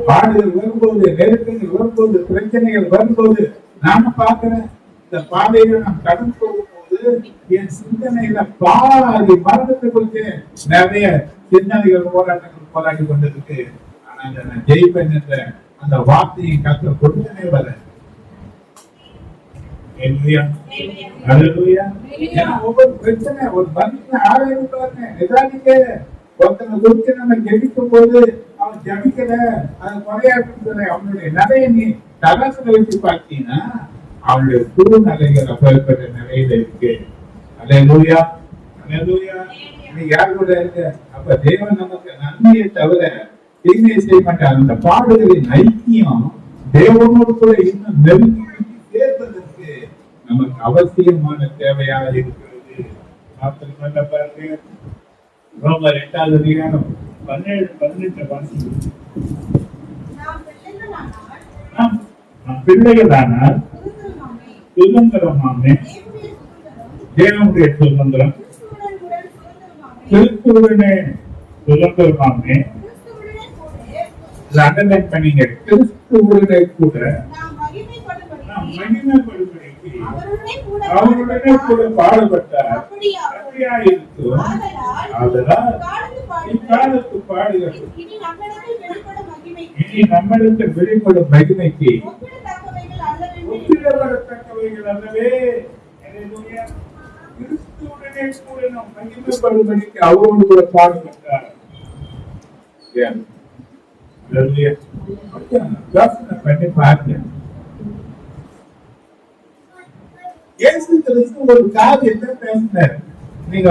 பாடுகள் வரும்போது, நெருக்கங்கள் வரும்போது, பிரச்சனைகள் வரும்போது, நாம பார்க்கிற இந்த பாதையில நாம் கடந்து போகும்போது என் சிந்தனையில பாதி மரணத்தை குறித்து நிறைய சிந்தனைகள் போராடி கொண்டிருக்கு. ஆனா நான் ஜெயிப்பேன் என்ற அந்த வார்த்தையை கற்று கொடுத்தனே வர ஒவ்வொரு பிரச்சனை ஒரு மனுஷனை ஆராய்ச்சி நிதானிக்க ஒருத்தனை குறித்து நம்ம ஜெபிக்கும் போது அவன் ஜபிக்கல அது குறையாட்டு அவனுடைய நிறைய நீ தரசுல வச்சு பார்த்தீங்கன்னா அவனுடைய சூழ்நிலைகள் அப்பேற்பட்ட நிலையில இருக்கு. அல்லேலூயா, அல்லேலூயா. நீ யார் கூட இருக்க? அப்ப தேவன் நமக்கு நன்மையை தவிர தீமையை செய்ய மாட்டார். அந்த பாடுகளின் ஐக்கியம் தேவனோடு கூட இன்னும் நெருங்கி சேர்ப்பதற்கு நமக்கு அவசியமான தேவையாக இருக்கிறது. பாருங்க, ரோமர் 8வது அதிகாரம் 17-18 வாசிக்கிறோம். நாம் பிள்ளைகளானால் சுதந்திரமாமே தேவனுடைய சுதந்திரம், கிறிஸ்துவுடனே சுதந்திரமாமே அண்டர்லைன் பண்ணிங்க. கிறிஸ்துவுடனே கூட நாம் மகிமைப்படும்படிக்கு அவருடனே கூட பாடுபட்டார். அப்படியா இருக்கும். ஆதலால் இக்காலத்து பாடுகள் இனி நம்மளுக்கு வெளிப்படும் மகிமைக்கு ஒப்பிடப்படத்தக்கவைகள் அல்லவே. கிறிஸ்துவுடனே கூட நாம் மகிமைப்படும்படிக்கு அவரோடு கூட பாடுபட்டார். பண்ணி பாருங்க. இயேசு கிறிஸ்து ஒரு காரியத்தை பேசினார். நீங்க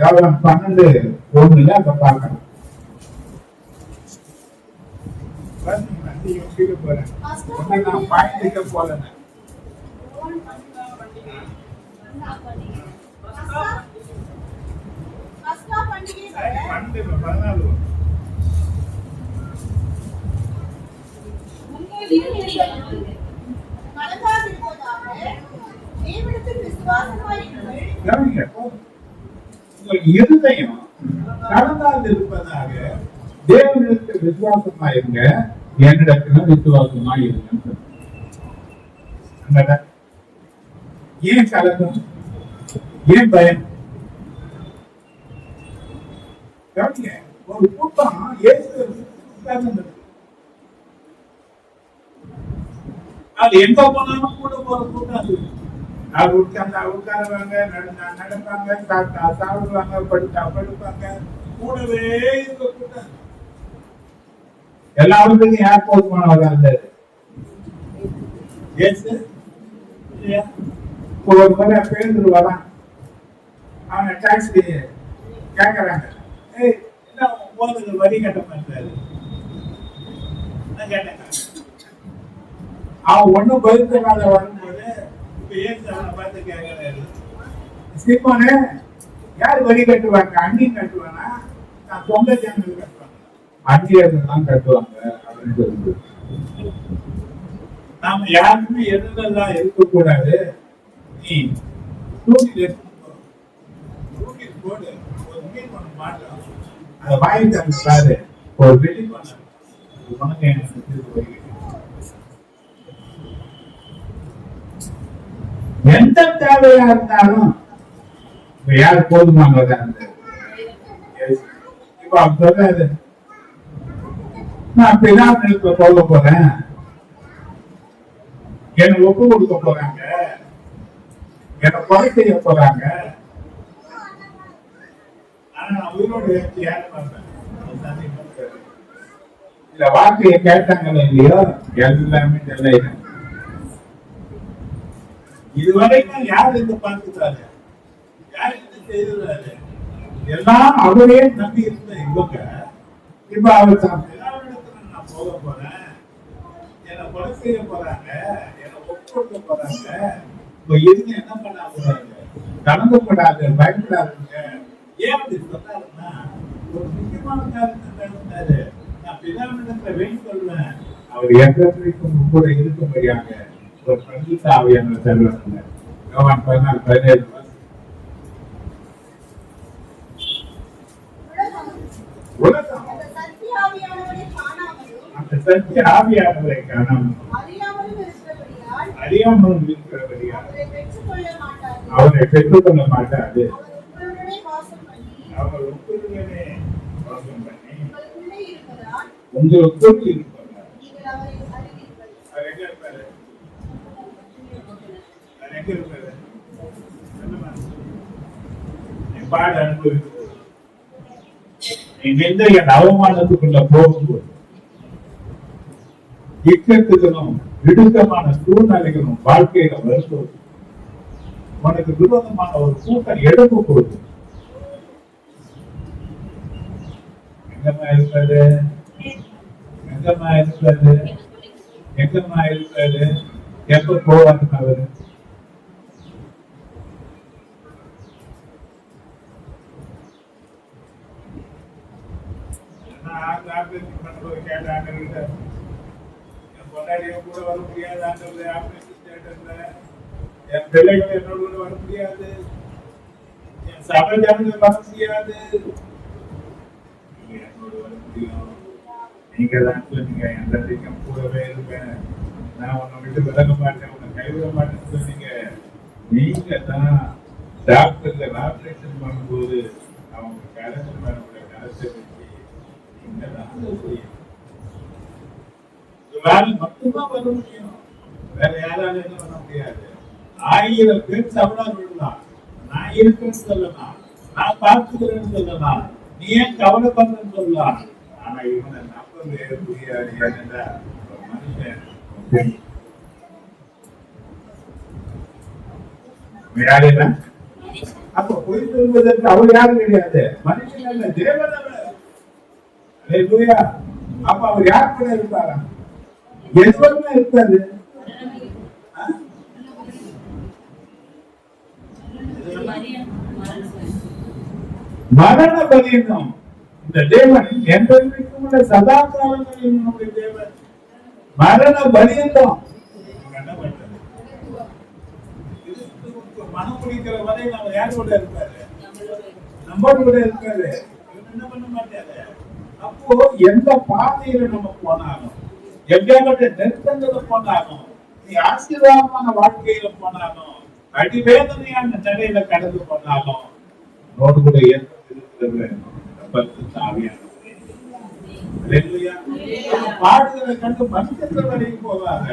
யோவான் 12:1 அங்க பார்க்கணும். நான் பாயிண்ட்ல போறேன். இருதயம் கடந்தால் இருப்பதாக தேவனிடத்தில் விசுவாசமா இருங்க, என்னிடத்துல விசுவாசமா இருங்க. ஏன் கலக்கம்? ஏன் பயம்? ஒரு கூட்டம் அது எங்க போனாலும் கூட போற கூட்டம். அது உட்காருவாங்க, நடப்பாங்க, சாப்பிட்டா சாப்பிடுவாங்க, படுத்தா படுப்பாங்க, கூடவே இருக்க கூட்டம். எல்லாருக்கும் யார் போதுமானவரா இருந்தாரு? ஒரு முறை பேருந்து வரான், அவனை டாக்ஸி கேட்கறாங்க, என்ன போதுக்கு வரி கட்ட மாட்டாரு. கேட்டேன், அவன் ஒண்ணும் பயிர்க்காத வரும்போது இப்ப ஏன் அவனை பார்த்து கேட்கிறாரு, சீமானே யார் வரி கட்டுவாங்க? அண்ணி கட்டுவானா? நான் சொந்த ஜனங்கள் கட்டுவாங்க, அந்நியர்கள் தான் கட்டுவாங்க அப்படின்னு சொல்லி. நாம யாருக்குமே எதுலாம் இருக்கக்கூடாது. நீ தூக்கில் போடு, ஒரு மீன் பண்ண மாட்டோம், அதை வாங்கிட்டு பாரு, ஒரு வெளி பண்ண உனக்கு எனக்கு எந்த தேவையா இருந்தாலும் யாரு போதுமானதா இருந்தது. இப்ப அவங்க சொல்றாரு, நான் பிதாவிற்கு போக போறேன், என்னை ஒப்பு கொடுக்க போறாங்க, என்னை கொலை செய்ய போறாங்க, ஆனா நான் உயிரோடு யாரு பார்த்தேன். இந்த வார்த்தையை கேட்டாங்களோ இல்லையோ எல்லாமே தெரியல. இதுவரைக்கும் யார் இருந்து பார்த்துட்டாரு, யார் இருந்து செய்தாரு, எல்லாம் அவரே நம்பி இருந்த இவங்க இப்ப அவர் நான் போக போறேன், என்னை கொலை செய்ய போறாங்க, என்னை ஒப்புக்கொடுக்க போறாங்க, இப்ப எதுக்கு என்ன பண்ண கூடாது, கலந்துப்படாது, பயப்படாதுங்க. ஏன் அப்படி சொன்னாருன்னா ஒரு முக்கியமான காரணத்தை இருந்தாரு. நான் பிதாவிடத்துல வேண்டி சொல்லுவேன், அவர் எவ்வளவு கூட இருக்கும்படியாக ஒரு பரிசுத்த ஆவியானவர் தருவார். யோவான் 14:17. உலகம் பற்றி ஆவியானவரை காணாமல் அறியாமலும் இருக்கிறபடியால் அவரை பெற்றுக்கொள்ள மாட்டாது. அவர் உங்களுடனே வாசம் பண்ணி உங்களுக்குள் இருப்பதால் அவர் எங்க இருப்பாரு? அவர் எங்க இருப்பாரு? பாட அனுபவிக்கும் நீங்க என் அவமானத்துக்குள்ள போகும்போது இக்கட்டுகளும் இடுக்கமான சூழ்நிலைகளும் வாழ்க்கையில வரும்போது உனக்கு விரோதமான ஒரு கூட்டம் எடுக்க போகுது. எங்கம்மா இருக்காது? எங்கம்மா இருக்காது? எங்கம்மா இருக்காது? எப்ப போவாரு அவரு? கேட்டாங்க பொண்டாடிய கூட வர முடியாது, என் பிள்ளைகள் என்னோட கூட வர முடியாது, என் சபை ஜனங்கள் வர முடியாது. என்னோட வர முடியும். நீங்க தான் சொன்னீங்க என் தந்தைக்கும் கூடவே இருப்பேன், நான் உன்னை விட்டு விலக மாட்டேன், உன்னை கைவிட மாட்டேன்னு சொன்னீங்க. நீங்க தான் டாக்டர் ஆபரேஷன் பண்ணும்போது அவங்க கலந்து பண்ணக்கூடிய கலத்தை வச்சு நீங்க தான் வேலை மட்டும்தான் வர முடியும், வேற யாரால என்ன பண்ண முடியாது. 1000 பேர் சபடார் விடலாம், நான் இருக்கேன்னு சொல்லலாம், நான் பார்த்துக்கிறேன்னு சொல்லலாம், நீ ஏன் கவலைப்படுறேன்னு சொல்லலாம். ஆனா இவனை நம்பவே முடியாது. ஏன்னா மனுஷன் யாருன்னா அப்ப பொய் சொல்வதற்கு அவர் யாரும் கிடையாது, மனுஷன் அல்ல, தேவன் அல்ல. அப்ப அவர் யார் கூட இருப்பாரா? எதுவுமே இருக்காது. மரண பரியந்தம் இந்த தேவன் என்றைக்கும் உள்ள சதா காலங்களில் நம்முடைய தேவன் மரண பரியந்தம் மனம் முடிக்கிற வரை நம்ம யார் கூட இருக்காரு? நம்மோடு கூட இருக்காரு. என்ன பண்ண மாட்டாரு. அப்போ எந்த பாதையில நம்ம போனாலும், எப்படியாப்பட்ட நெருக்கங்களை போனாலும், நீ ஆசீர்வாதமான வாழ்க்கையில போனாலும், அடிவேதனையான நிலையில கடந்து போனாலும், நோடு கூட ஏற்பட்டிருக்கிறது பாடுகளை கண்டு மனுஷத்துல வரைக்கும் போவாங்க.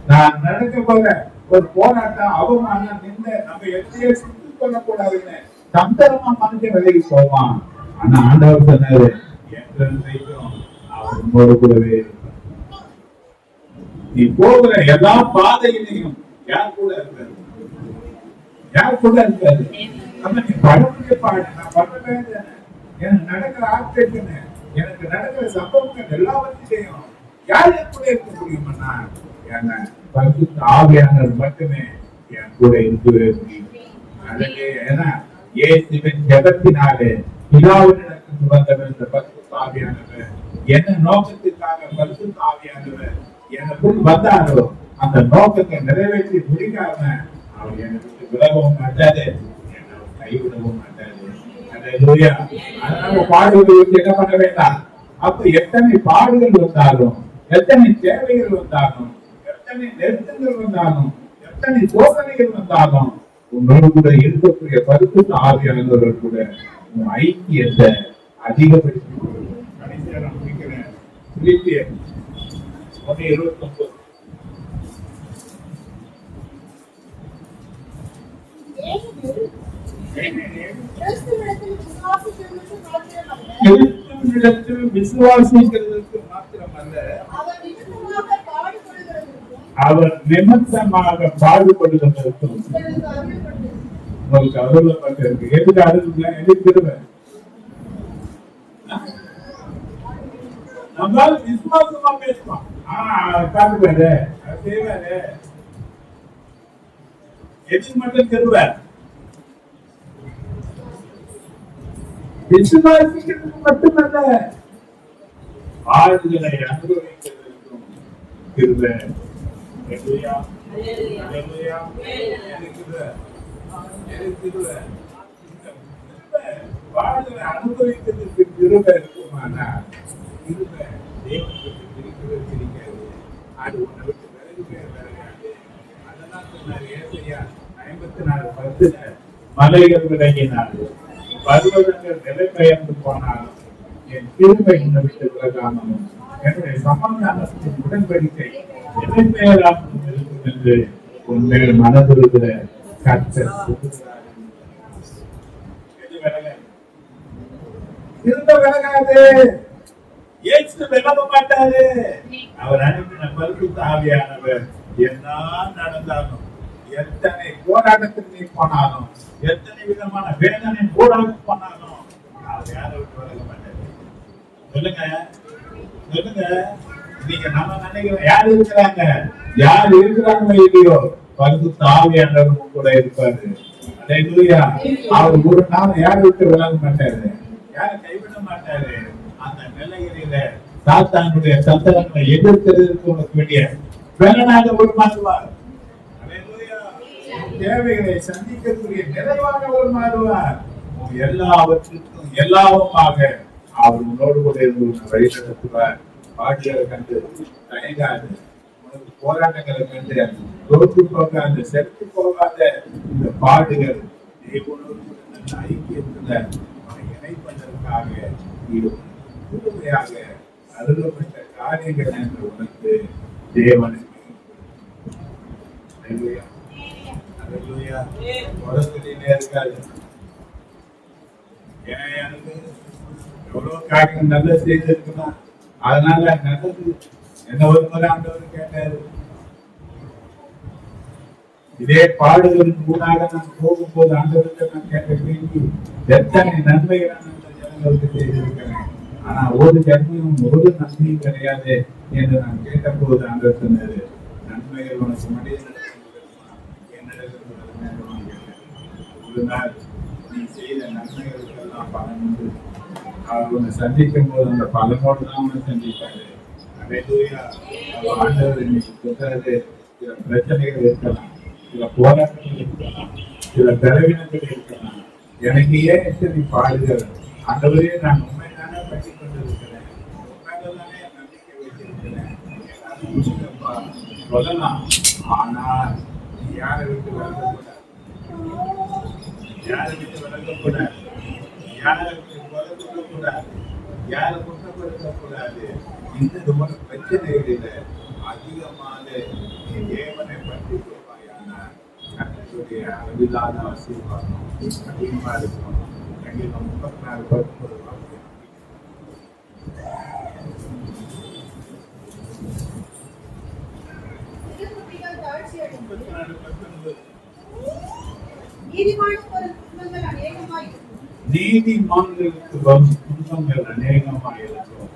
நான் நடக்க போற ஒரு போராட்டம், அவமானம், நிந்த நம்ம எதையே சுத்தி கொள்ளக்கூடாதுன்னு சந்தரமா மனுஷன் விலைக்கு போவான். ஆனா ஆண்டவர் சொன்னாரு, அவனோடு கூடவே இருப்பார். நீ போகிற எல்லா பாதையிலையும் யார் கூட இருக்காரு? யார் கூட இருக்காரு? நம்ம நீ படமுடிய பாடு, நான் படவே எனக்கு நடக்கிற ஆப்ரேஷன், எனக்கு நடக்கிற சம்பவங்கள் எல்லாவற்றையும் யார் என் கூட இருக்க முடியுமா? என்ன பரிசுத்த ஆவியானவர் மட்டுமே என் கூட இருக்கவே முடியும். அதுக்கு ஏன்னா இயேசுவின் ஜெபத்தினாலே பிதாவினிடத்தில் வந்தவர் இந்த பரிசுத்த ஆவியானவர். என்ன நோக்கத்திற்காக பரிசுத்த ஆவியானவர் எனக்குள் வந்தாரோ அந்த நோக்கத்தை நிறைவேற்றி முடிக்காம அவர் எனக்கு விலகவும் மாட்டாரு, என்னை கைவிடவும் மாட்டாரு. அதனால பாடுகள் என்ன பண்ண வேண்டாம். அப்ப எத்தனை பாடுகள் வந்தாலும், எத்தனை தேவைகள் வந்தாலும், எத்தனை நெருக்கங்கள் வந்தாலும், எத்தனை சோதனைகள் வந்தாலும், உங்களோடு கூட இருக்கக்கூடிய பரிசுத்த ஆவியானவர்கள் கூட ஐக்கியத்தை அதிகப்படுத்தி கடைசியா நான் முடிக்கிறேன். 1:29 விசுவாசிக்கிறதுக்கு மாத்திரமல்ல, அவர் நிமித்தமாக பாடுபடுவதற்கும் உங்களுக்கு அருளப்பட்டிருக்கு. எதுக்கு அருள்? எதுக்கு? நம்மளால விசுவாசமா பேசலாம். காட்டுவாரு, செய்வாரு, எதுக்கு மட்டும் தருவார். விசுவாசிக்கிறதுக்கு மட்டுமல்ல, ஆறுதலை அனுபவிக்கிறதுக்கும் கிருபை. அனுபவிக்கிறதுக்கு கிருபை இருக்குமானா, கிருபை தேவனுக்கு பிரிக்கவே பிரிக்காது. அது உன்னை விட்டு விலகவே விலகாது. அதெல்லாம் சொன்னார் ஏசாயா 54:10. மலைகள் விலகினாலும் பர்வதங்கள் நிலைபெயர்ந்து போனாலும் என் கிருபை உன்னை விட்டு விலகாமலும் என்னுடைய சமாதானத்தின் உடன்படிக்கை நிலைபெயராமலும் இருக்கும் என்று உன்மேல் மனதிருக்கிற கர்த்தர் சொல்லுகிறார். எது விலகாது? இருந்த விலகாது. இயேசு விலக மாட்டாரு. அவர் அனுப்பின பரிசுத்த ஆவியானவர் என்ன நடந்தாலும், எத்தனை போராட்டத்தில் நீ போனாலும், எத்தனை விதமான வேதனை போராட போனாலும் அவர் யாரை விட்டு விலக மாட்டாரு. சொல்லுங்க சொல்லுங்க. நீங்க நம்ம நினைக்கிறோம் யார் இருக்கிறாங்க, யார் இருக்கிறாங்களோ இல்லையோ பரிசுத்த ஆவியானவர் கூட இருப்பாரு. அல்லேலூயா. அவர் ஒரு நாள் யாரை விட்டு விலக மாட்டாரு, யாரை கைவிட மாட்டாரு. அந்த நிலையில சாத்தானுடைய சந்தனங்களை எதிர்க்கிறதுக்கு உனக்கு வேண்டிய பலனாக உருமாறுவார். தேவைகளை சந்திக்கக்கூடிய நிறைவாக உருமாறுவார். எல்லாவற்றுக்கும் எல்லாவுமாக அவர் உன்னோடு கூட இருந்து வழி நடத்துவார். பாட்டியரை கண்டு தயங்காது, உனக்கு போராட்டங்களை கண்டு தோற்று போகாது, செத்து போகாத இந்த பாடுகள் தேவனோடு நல்ல ஐக்கியத்துல இணைப்பதற்காக இது புதுமையாக அருளப்பட்ட காரியங்கள் என்று உனக்கு தேவனுக்கு இருக்காது. எனக்கு எவ்வளவு காரியம் நல்ல செய்திருக்கலாம், அதனால நல்லது என்ன ஒரு முறை ஆண்டவர் கேட்டாரு. இதே பாடுகளின் ஊடாக நான் போகும்போது ஆண்டவருக்கு நான் கேட்ட கேள்வி, எத்தனை நன்மைகளை நான் அந்த ஜனங்களுக்கு செய்திருக்கிறேன், ஆனா ஒரு ஜன்மையும் ஒரு நன்மையும் கிடையாது என்று நான் கேட்ட போது ஆண்டவர் சொன்னாரு, நன்மைகள் உனக்கு மனித ஒரு நாள் நீ செய்த நன்மைகளுக்கு எல்லாம் பலன் உண்டு. அவர் உன்னை சந்திக்கும் போது அந்த பலனோடு தான் உன்னை சந்திப்பாரு. அல்லேலூயா. ஆண்டவர் இன்னைக்கு சொல்றாரு, சில பிரச்சனைகள் இருக்கலாம், சில போராட்டங்கள் இருக்கலாம், சில பலவீனங்கள் இருக்கலாம், எனக்கு ஏன் இத்தனை பாடுகள், ஆண்டவரே நான் உண்மை தானே பற்றி கொண்டிருக்கிறேன், உண்மையில்தானே நம்பிக்கை வைத்திருக்கிறேன் சொல்லலாம். ஆனால் நீ யாரை விட்டு விலகக்கூடாது, யாரை விட்டு விலகக்கூடாது, யாரை விட்டு கொல்லக்கூடாது, யாரை குற்றப்படுத்தக்கூடாது. இந்த பிரச்சனைகளில அதிகமாக நீ தேவனை பற்றி கொள்வாயானால் கர்த்தருடைய அளவில்லாத ஆசீர்வாதம் அதிகமா இருக்கும். 34 வாக்கு. நீதிமான்களுக்கு வரும் துன்பங்கள் அநேகமாயிருக்கும்,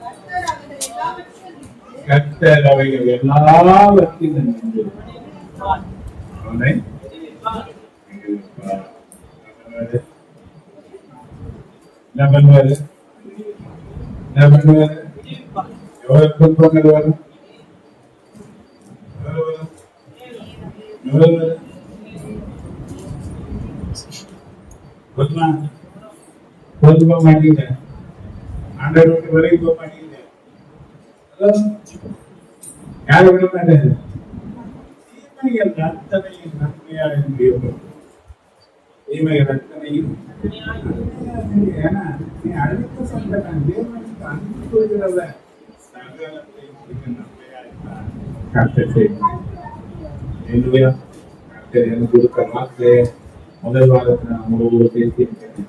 கர்த்தர் அவைகள் எல்லாவற்றிலும் அவனை என்ன பண்ணுவாரு, என்ன பண்ணுவாரு, எவ்வளவு துன்பங்கள் வரும், போக மாட்டீங்க, ஆண்டவர் விட்டு விலகி போக மாட்டீங்க. யாரை விட மாட்டாரு. தீமைகள் அத்தனையும் நன்மையாக முடியும், தீமைகள் அத்தனையும். ஏன்னா நீ அழைத்த சொந்த தேவனுக்கு அன்பு கொள்கிறவ சகலத்தை நன்மையாக கர்த்தர் செய்வார். கர்த்தர் எனக்கு கொடுத்த வாக்கு முதல் வாரத்தில் நான் உங்களோட பேசியிருக்கேன்.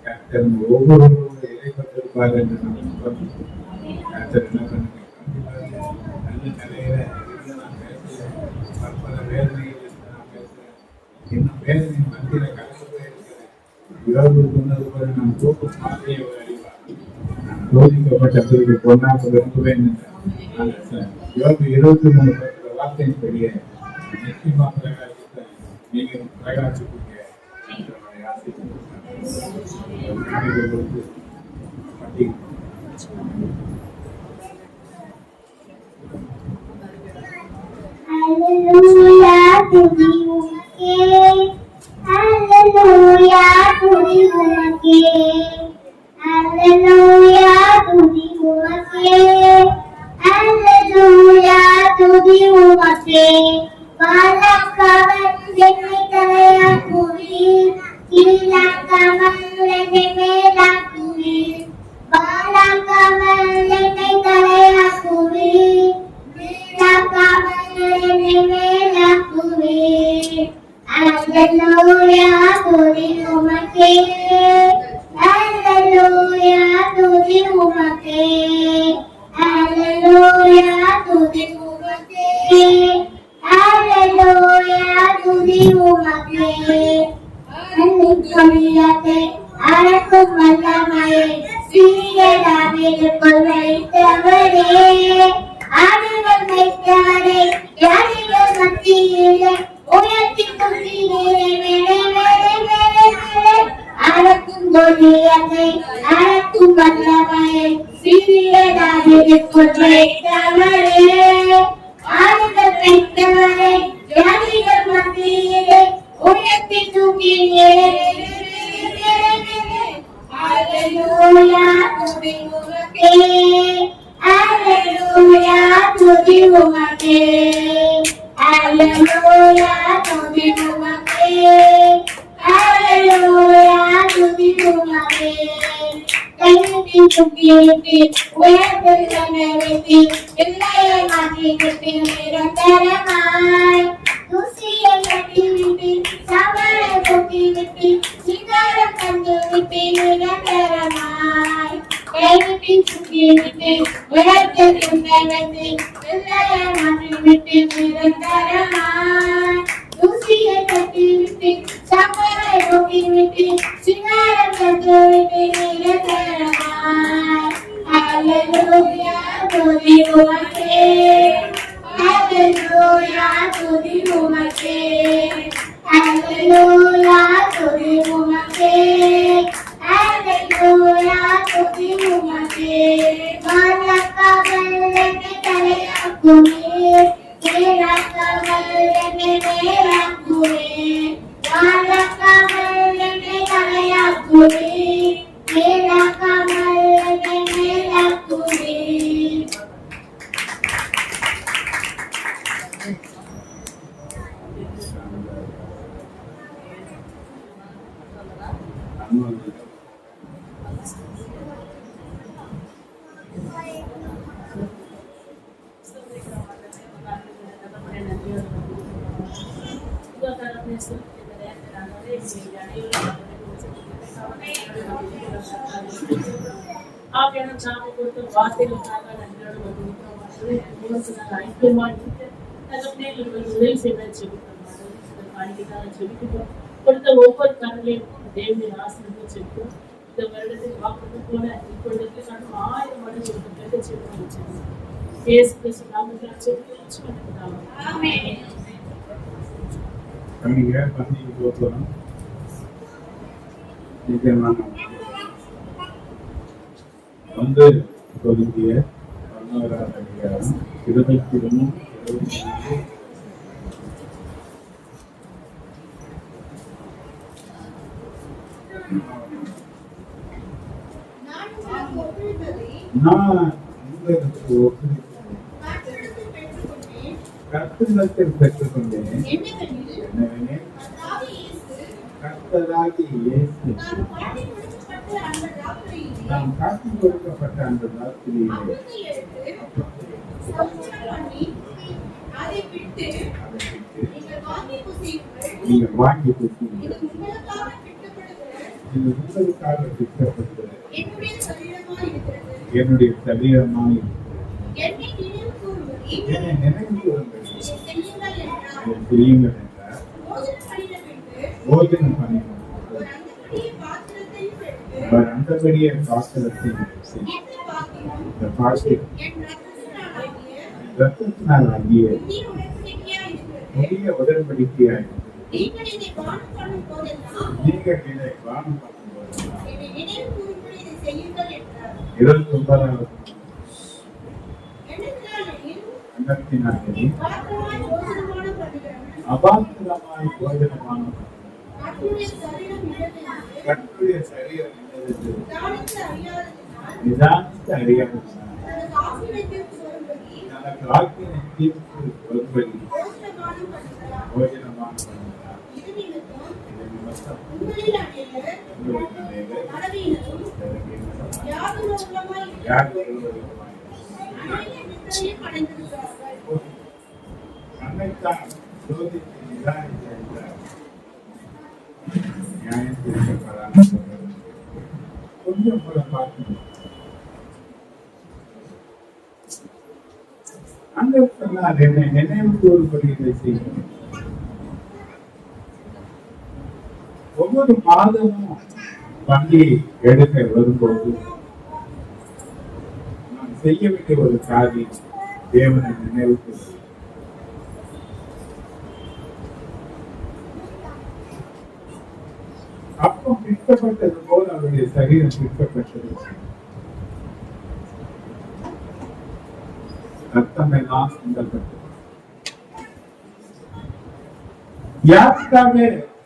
கர்த்தர் ஒவ்வொரு இறைப்பட்டிருப்பார் என்று நான் கர்த்தர் என்ன பண்ணுங்க நல்ல நிலையில நான் பேசுகிறேன். பற்பல வேதனைகள் நான் பேசுறேன். இன்னும் வேதனை மத்தியில கலந்து போயிருக்கிறேன். யோபு சொன்னது போல நான் தூக்கும் மாதிரியை அறிவார். நான் சோதிக்கப்பட்ட பிறகு பொன்னாக விரும்புவேன் என்றார். யோபு 23 வார்த்தையின் பெரிய நிச்சயமா பிரகாசித்த நீங்கள் பிரகாசிப்பீங்க.
Hallelujah, துதி உமக்கே, Hallelujah, துதி உமக்கே, Hallelujah, துதி உமக்கே, அல்லேலூயா துதி உமக்கே வாழக்கவன் என்னை தலையாக்குவி கீழக்கவன் என்னை மேலாக்குவி வாழக்கவன் என்னை தலையாக்குவி கீழக்கவன் என்னை மேலாக்குவி அல்லேலூயா துதி உமக்கே அல்லேலூயா துதி உமக்கே அல்லேலூயா துதி உமக்கே அல்லேலூயா துதி உமக்கே அன்னிக்கொடியத்தை அடக்கும் வல்லமையை சிறிய தாவீதுக்குள் வைத்தவரே ஆடுகள் வைத்தவரே யாரிகள் மத்தியிலே உயர்த்தி துதினீரே மேலே மேலே மேலே மேலே அடக்கும் கொடியத்தை அடக்கும் வல்லமையை சிறிய தாவீதுக்குள் வைத்தவரே ஆடுகள் வைத்தவரே யாரிகள் மத்தியிலே உயர்த்தி தூக்கினீரே அல்லேலூயா துதி உமக்கே அல்லேலூயா துதி உமக்கே அல்லேலூயா துதி உமக்கே அல்லேலூயா துதி உமக்கே கைதி துக்கிட்டு உயர்த்தல் கனவெட்டி எல்லையை மாற்றிவிட்டு நிரந்தரமாய் தூசியை கட்டிவிட்டு சவரை கொட்டிவிட்டு சிங்காரம் தந்துவிட்டு நிரந்தரமாய் கைதி துக்கிட்டு உயர்த்தல் கனவெட்டி எல்லையை மாற்றிவிட்டு நிரந்தரமாய் தூசியை கட்டிவிட்டு சவரை கொட்டிவிட்டு சிங்காரம் தந்துவிட்டு நிரந்தரமாய் அல்லேலூயா துதி உமக்கே அல்லேலூயா துதி உமக்கே அல்லேலூயா துதி உமக்கே அல்லேலூயா துதி உமக்கே வாழக்கவன் என்னை தலையாக்குவே மேலாக்கவன் என்னை மேலாக்குவே வாழக்கவன் என்னை தலையாக்குவே மேலாக்கவன் என்னை மேலாக்குவே
கொடுத்த ஒவ்வொரு கரங்களையும் தேவனுடைய ஆசீர்வாதம் செலுத்தும். இந்த வருடத்தில் வாக்குறது போல இப்பொழுது நான் 1000 மடங்கு பெற்ற செலுத்த வச்சிருக்கேன். இயேசு கிறிஸ்து நாமத்தில் செலுத்துகிறோம். ஆமென்.
கண்ணிங்க பந்திக்கு போகிறோம். நிச்சயமாக வந்து கொதிக்கிய 11ஆம் அதிகாரம் 23, 24. நான் உங்களுக்கு ஒப்புவித்தேன். கர்த்தரிடத்தில் பெற்றுக்கொண்டேன். என்னவெனில் கர்த்தராகிய இயேசு நாம் காட்டிக் கொடுக்கப்பட்ட அந்த ராத்திரியிலே
அதை விட்டு
நீங்கள் வாங்கி புசியுங்கள்.
இது உங்களுக்காக திட்டப்படுகிற
இது உங்களுக்காக திட்டப்படுகிறது
என்னுடைய சரீரமாய் இருக்கிறது.
என்னுடைய சரீரமாய்
என்னை நினைவு கூறும்படி
என்னை நினைவு கூறுங்கள்.
இதை செய்யுங்கள் என்றார்.
இதை செய்யுங்கள் என்றார்.
போஜனம் பண்ணின பின்பு
போஜனம் பண்ணினோம்.
ஒரு அந்தப்படியே பாத்திரத்தையும் எடுத்து
அவர் அந்தபடியே பாத்திரத்தை செய்து
இந்த பாத்திரம்
இந்த பாத்திரம்
என் இரத்தத்தினாலாகிய
இரத்தத்தினாலாகிய
புதிய உடன்படிக்கையாய் இருக்கிறது.
புதிய உடன்படிக்கையாய்
நீங்கள் இதை பானம் பண்ணும் போதெல்லாம்
நீங்கள் இதை பானம் பண்ணும்போதெல்லாம்
என்னை நினைவு கூறும்படி இதை செய்யுங்கள் என்றார்.
29வது
என்னத்தினாலெனில்
அங்கத்தினாலே
பாத்திரமாய் போஜனமானம் பண்ணுகிறவன்
அபாத்திரமாய் போஜனமான
கர்த்தருடைய சரீரம் இடத்திலிருந்து
கர்த்தருடைய சரீரம் என்னது
நிதானித்து அறியாததினால்
நிதானித்து அறியாததினால்
தனக்கு ஆசீர்வாதத்திற்கு வரும்படி
தனக்கு ஆக்கினை தீர்ப்பு ஒருவரி
போஜனமானம் பண்ணுகிறார்.
போஜனமான பண்ணுகிறார்.
இது நிமித்தம்
இது நிமித்தம்
உங்களில் அநேகர்
உங்களுக்கு அநேகர்
பலவீனரும்
பலவீனரும்
வியாகுலருமாய்
வியாகுலருமாய்
அநேக நித்திரையும் அடைந்திருக்கிறார்கள்.
தன்னைத்தான் சோதித்து நிதானித்து அறிந்தார். நியாயம் தீர்க்கப்படாமல் போகிறது. கொஞ்சம் கூட பார்க்கணும். ஆண்டவர் சொன்னார், என்னை நினைவு கூறும்படி இதை செய்யணும். ஒவ்வொரு மாதமும் வண்டி எடுக்க வரும்போது நாம் செய்ய வேண்டிய ஒரு காரியம் தேவனை நினைவு கூறுவது. அப்பம் பிற்கப்பட்டது போல் அவருடைய சரீரம் பிற்கப்பட்டது. ரத்தம் எல்லாம் சிந்தப்பட்டது. யாருக்காக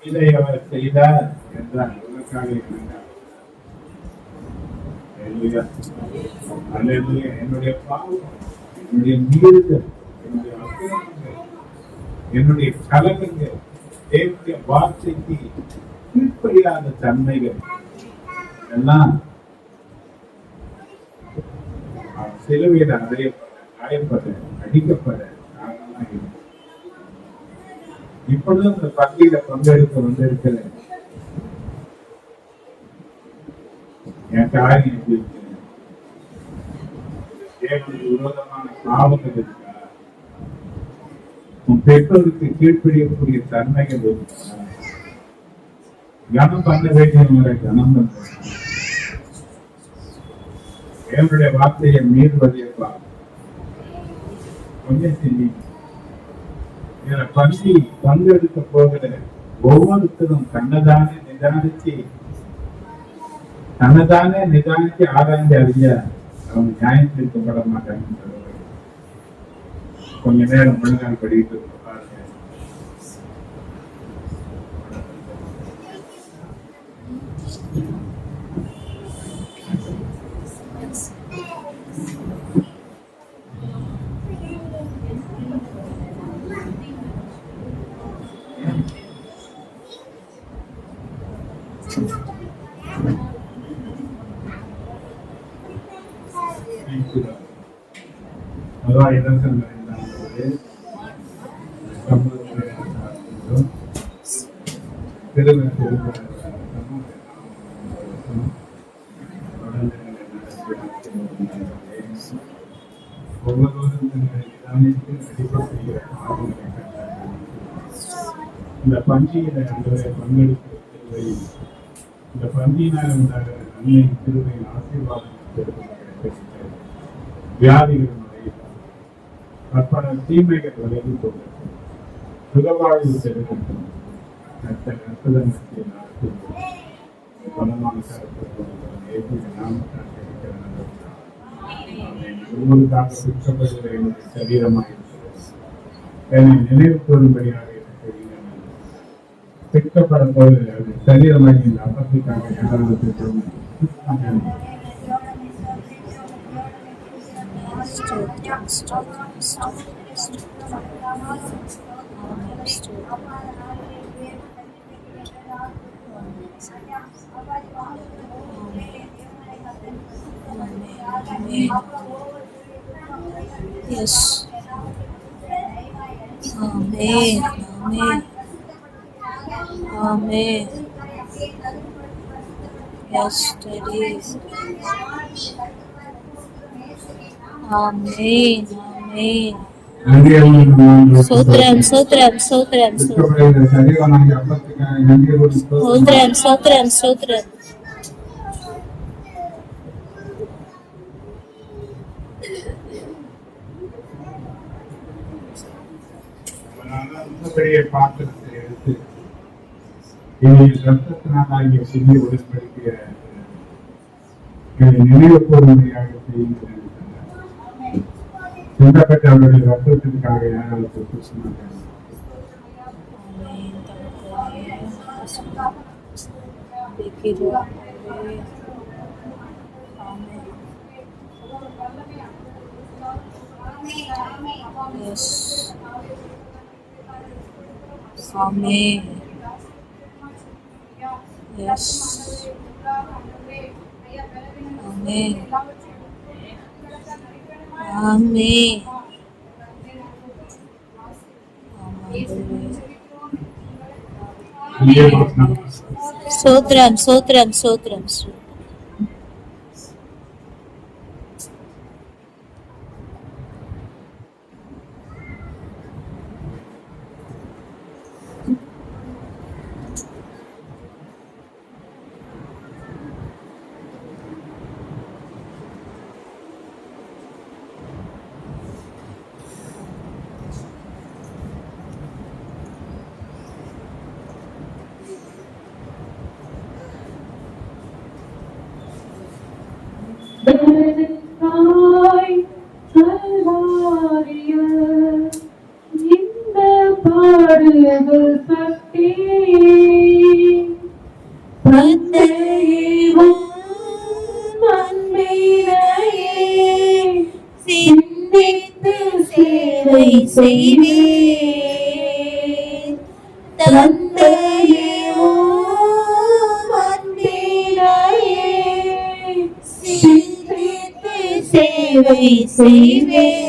இதை அவர் செய்தார் என்றால் உனக்காக இருந்தார். அல்லேலூயா. அல்லேலூயா. என்னுடைய பாவம், என்னுடைய மீறுதல், என்னுடைய அக்கிரமங்கள், என்னுடைய கலகங்கள், தேவனுடைய வார்த்தைக்கு கீழ்ப்படியாத தன்மைகள் எல்லாம் சிலுவையில் அடையப்பட அடிக்கப்பட காரணமாக இருக்கு. இப்பொழுது அந்த பள்ளியில பங்கெடுக்க வந்திருக்கிற என் காரியம் எப்படி இருக்கு? தேவனுக்கு விரோதமான பாவங்கள் இருக்கா? உன் பெற்றோருக்கு கீழ்ப்படியக்கூடிய தன்மைகள் இருக்கா? கனம் பண்ண வேண்டியவங்களை கனம் பண்ண தேவனுடைய வார்த்தையை மீறுவதையப்பா கொஞ்சம் சிந்தி. இதுல பங்கெடுக்க போகிற ஒவ்வொருத்தரும் தன்னைதானே நிதானிச்சு ஆராய்ந்து அறிஞ்சா அவங்க நியாயம் தீர்க்கப்பட மாட்டாங்க. கொஞ்ச நேரம் முழுங்கால் படிக்கிட்டு பாருங்க. அதான் இடங்கள் நிறைந்தாங்க ஒவ்வொருவரும் நிதானித்து அடிப்படை செய்கிற பாவங்களை கண்டார்கள். இந்த பஞ்சியில பங்கெடுக்க இந்த பந்தியினால் உண்டாகிற நன்மை திருவையின் ஆசீர்வாதம் வியாதிகள் மறையலாம், பற்பல தீமைகள் விலகி கொள்ளும், சுகவாழ்வு பெருகட்டும், நற்புதனத்தில் பலமான கருத்து நாமத்தான் கிடைக்கிற ஒவ்வொருக்காக சுற்றப்படுகிற என்னுடைய சரீரமாக இருக்கிறது. என்னை நினைவு கூறும்படியாக பிற்கப்படும் போது அது சரீரமாக இந்த அப்பத்திற்காக ஏதாவது பெற்றோம்.
Yes. Amen. Amen. Amen. Yes, Daddy. Amen. Amen. Sotram, Sotram, Sotram, Sotram, Sotram, Sotram, Sotram.
பெரிய பாத்திரத்தை எடுத்து இதில் ரத்தத்தினாலாகிய சிறிய உடன்படிக்கைய நினைவு கூறும்படியாக செய்யுங்கள். சிந்தப்பட்டவர்களுடைய ரத்தத்திற்காக யாராவது மாட்டாங்க.
Yes. Amen. Yes. Amen. Amen. Sotram, Sotram, Sotram.
தாய் கல்வாரிய இந்த பாடுகள் பற்றி தந்தையும் அன்பினையே சிந்தித்து சேவை செய்வேன். தந்தையும் அன்பினையே சிந்தித்து சேவை செய்வேன்.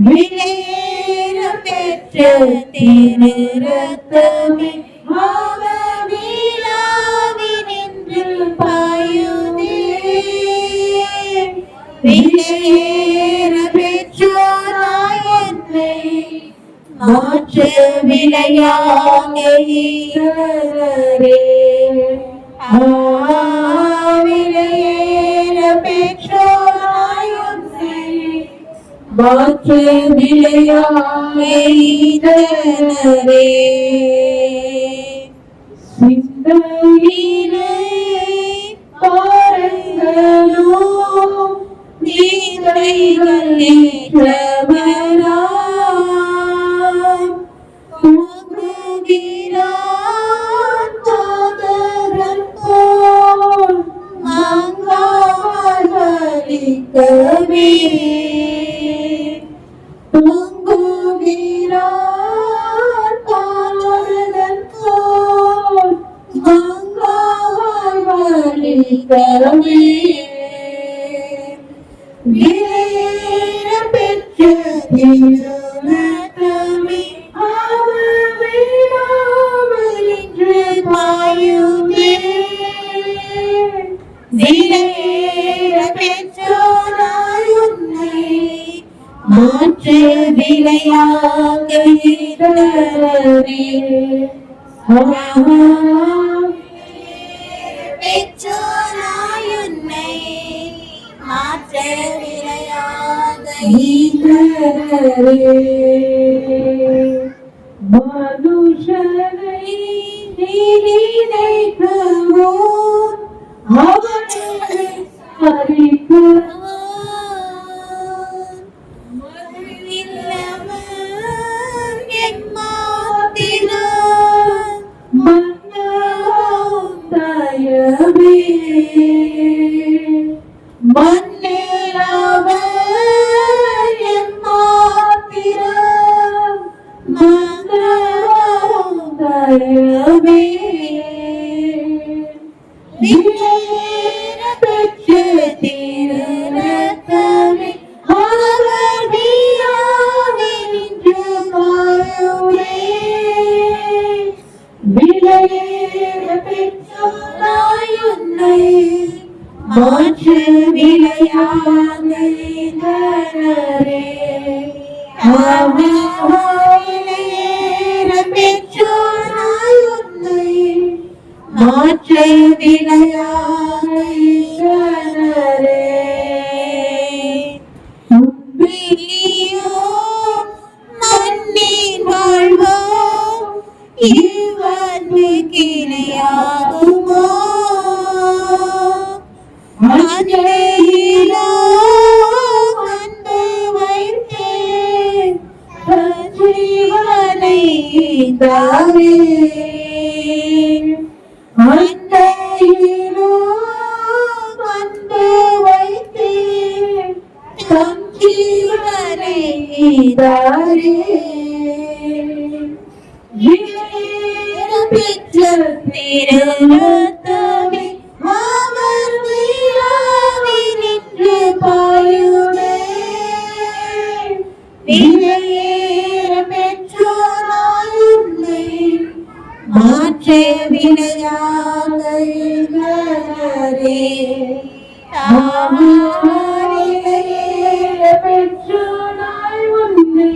விலையேற பெற்ற திரு ரத்தமே ஆவியாகி நின்று பாயுதே. விலையேற பெற்றோராய் என்னை மாற்ற விலையாக ஈரரே. விலையேற பெற்றோராய் என்னை மாற்ற விலையாக ஈரரே. சிந்தையிலே பாருங்களோ நீரைகள் ஏற்றவராம் தூங்குகிறான் தாதரன் போல் மாங்காமல் வலிக்கவே. தூங்குகிறான் தாதரன் போல் மாங்காமல் வலிக்கவே. விலையேற பெற்ற திரு ரத்தமே அவர் விடாமல் நின்று பாயுதே. விலையேற பெற்றோராய் உன்னை மாற்ற விலையாக ஈரரே. பெற்றோராய் உன்னை மாற்ற விலையாக ஈரரே. மனுஷனை நினைக்கவோ அவனை அறிக்கவோ மகிழ்ந்தவன் எம்மாத்திரம் மன்னவும் தயவே. மன்னிலவன் எம்மாத்திரம் மன்னவும் தயவே. விலையேற பெற்ற திரு ரத்தமே அவர் வியாதி நின்று பாயுதே. விலையேற பெற்றோராய் உன்னை மாற்ற விலையாக ஈரரே. விலையேற பெற்றோராய் உன்னை மாற்ற விலையாக ஈரரே. விழியோ மண்ணின் வாழ்வோ இவ்வன்புக்கு இணையாகுமோ. அன்னையிலோ அன்பு வைத்தேன் ஜீவனை தாவே. அன்னையிலோ அன்பு வைத்தேன்
செய்தாரே விலையேற பெற்ற திரத்தமே அவர் விழாவினின்று பாயுமே விலையேற பெற்றோராய் உன்னை மாற்ற வினையாக இருந்தவரே விலையேற பெற்றோராய் உன்னை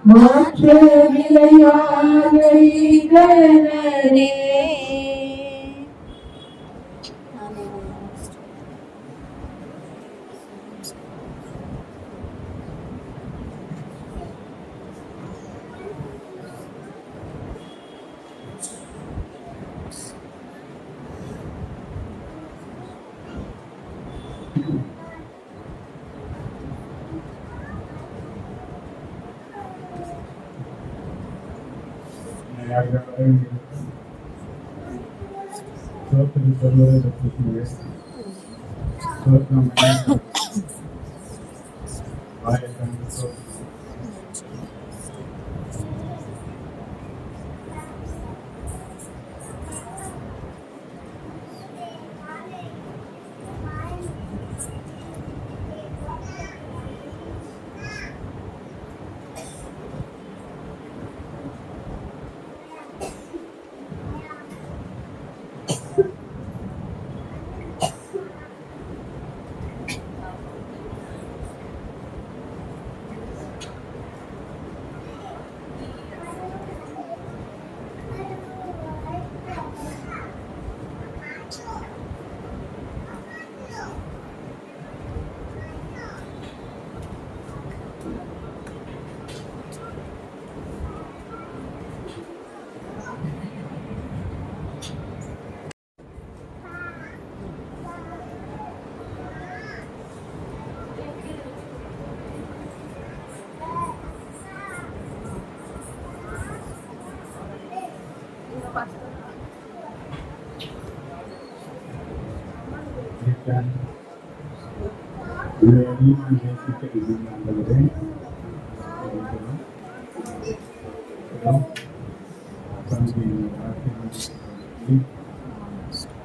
மாற்ற விலையாக இருந்தவரே.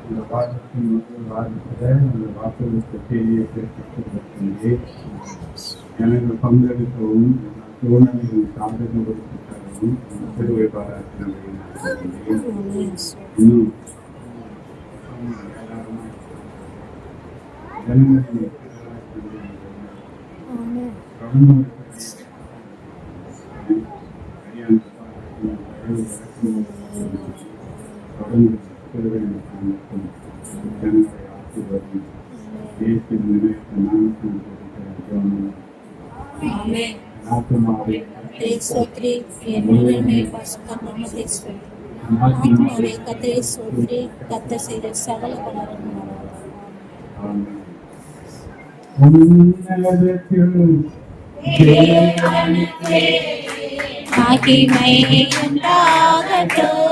இந்த வாரத்தின் வாரத்தில் இந்த வாக்குறுதி செய்தியை பெற்றுக்கொண்டே எனக்கு பங்கெடுக்கவும் சூழ்நிலையில் சாதனை கொடுத்துக்காகவும் திருவை பாராட்டினதை இன்னும் ஜனங்களின் தொடர்ந்து ஜனங்களை ஆட்சி வரும் தேசிய நிலையத்தை ஆத்மாவை
கத்தர் செய்த சகல வளரும் மகிமை உண்டாகட்டும்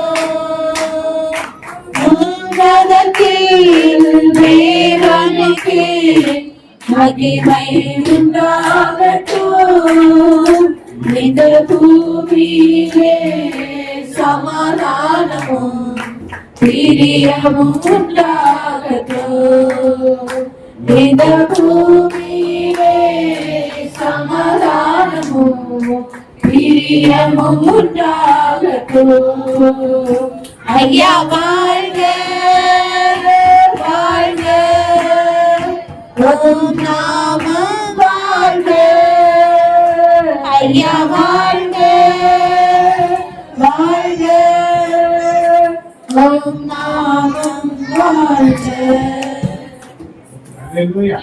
தேவனுக்கு மகிமை உண்டாகட்டும் இந்த பூமியிலே சமாதானமும் பிரியமும் உண்டாகட்டும் இந்த பூமியிலே சமாதானமும் பிரியமும் உண்டாகட்டும். ஐயா வாழ்க வாழ்க ஓம் நாமம் வாழ்க ஐயா வாழ்க வாழ்க ஓம் நாமம் வாழ்க.
Hallelujah.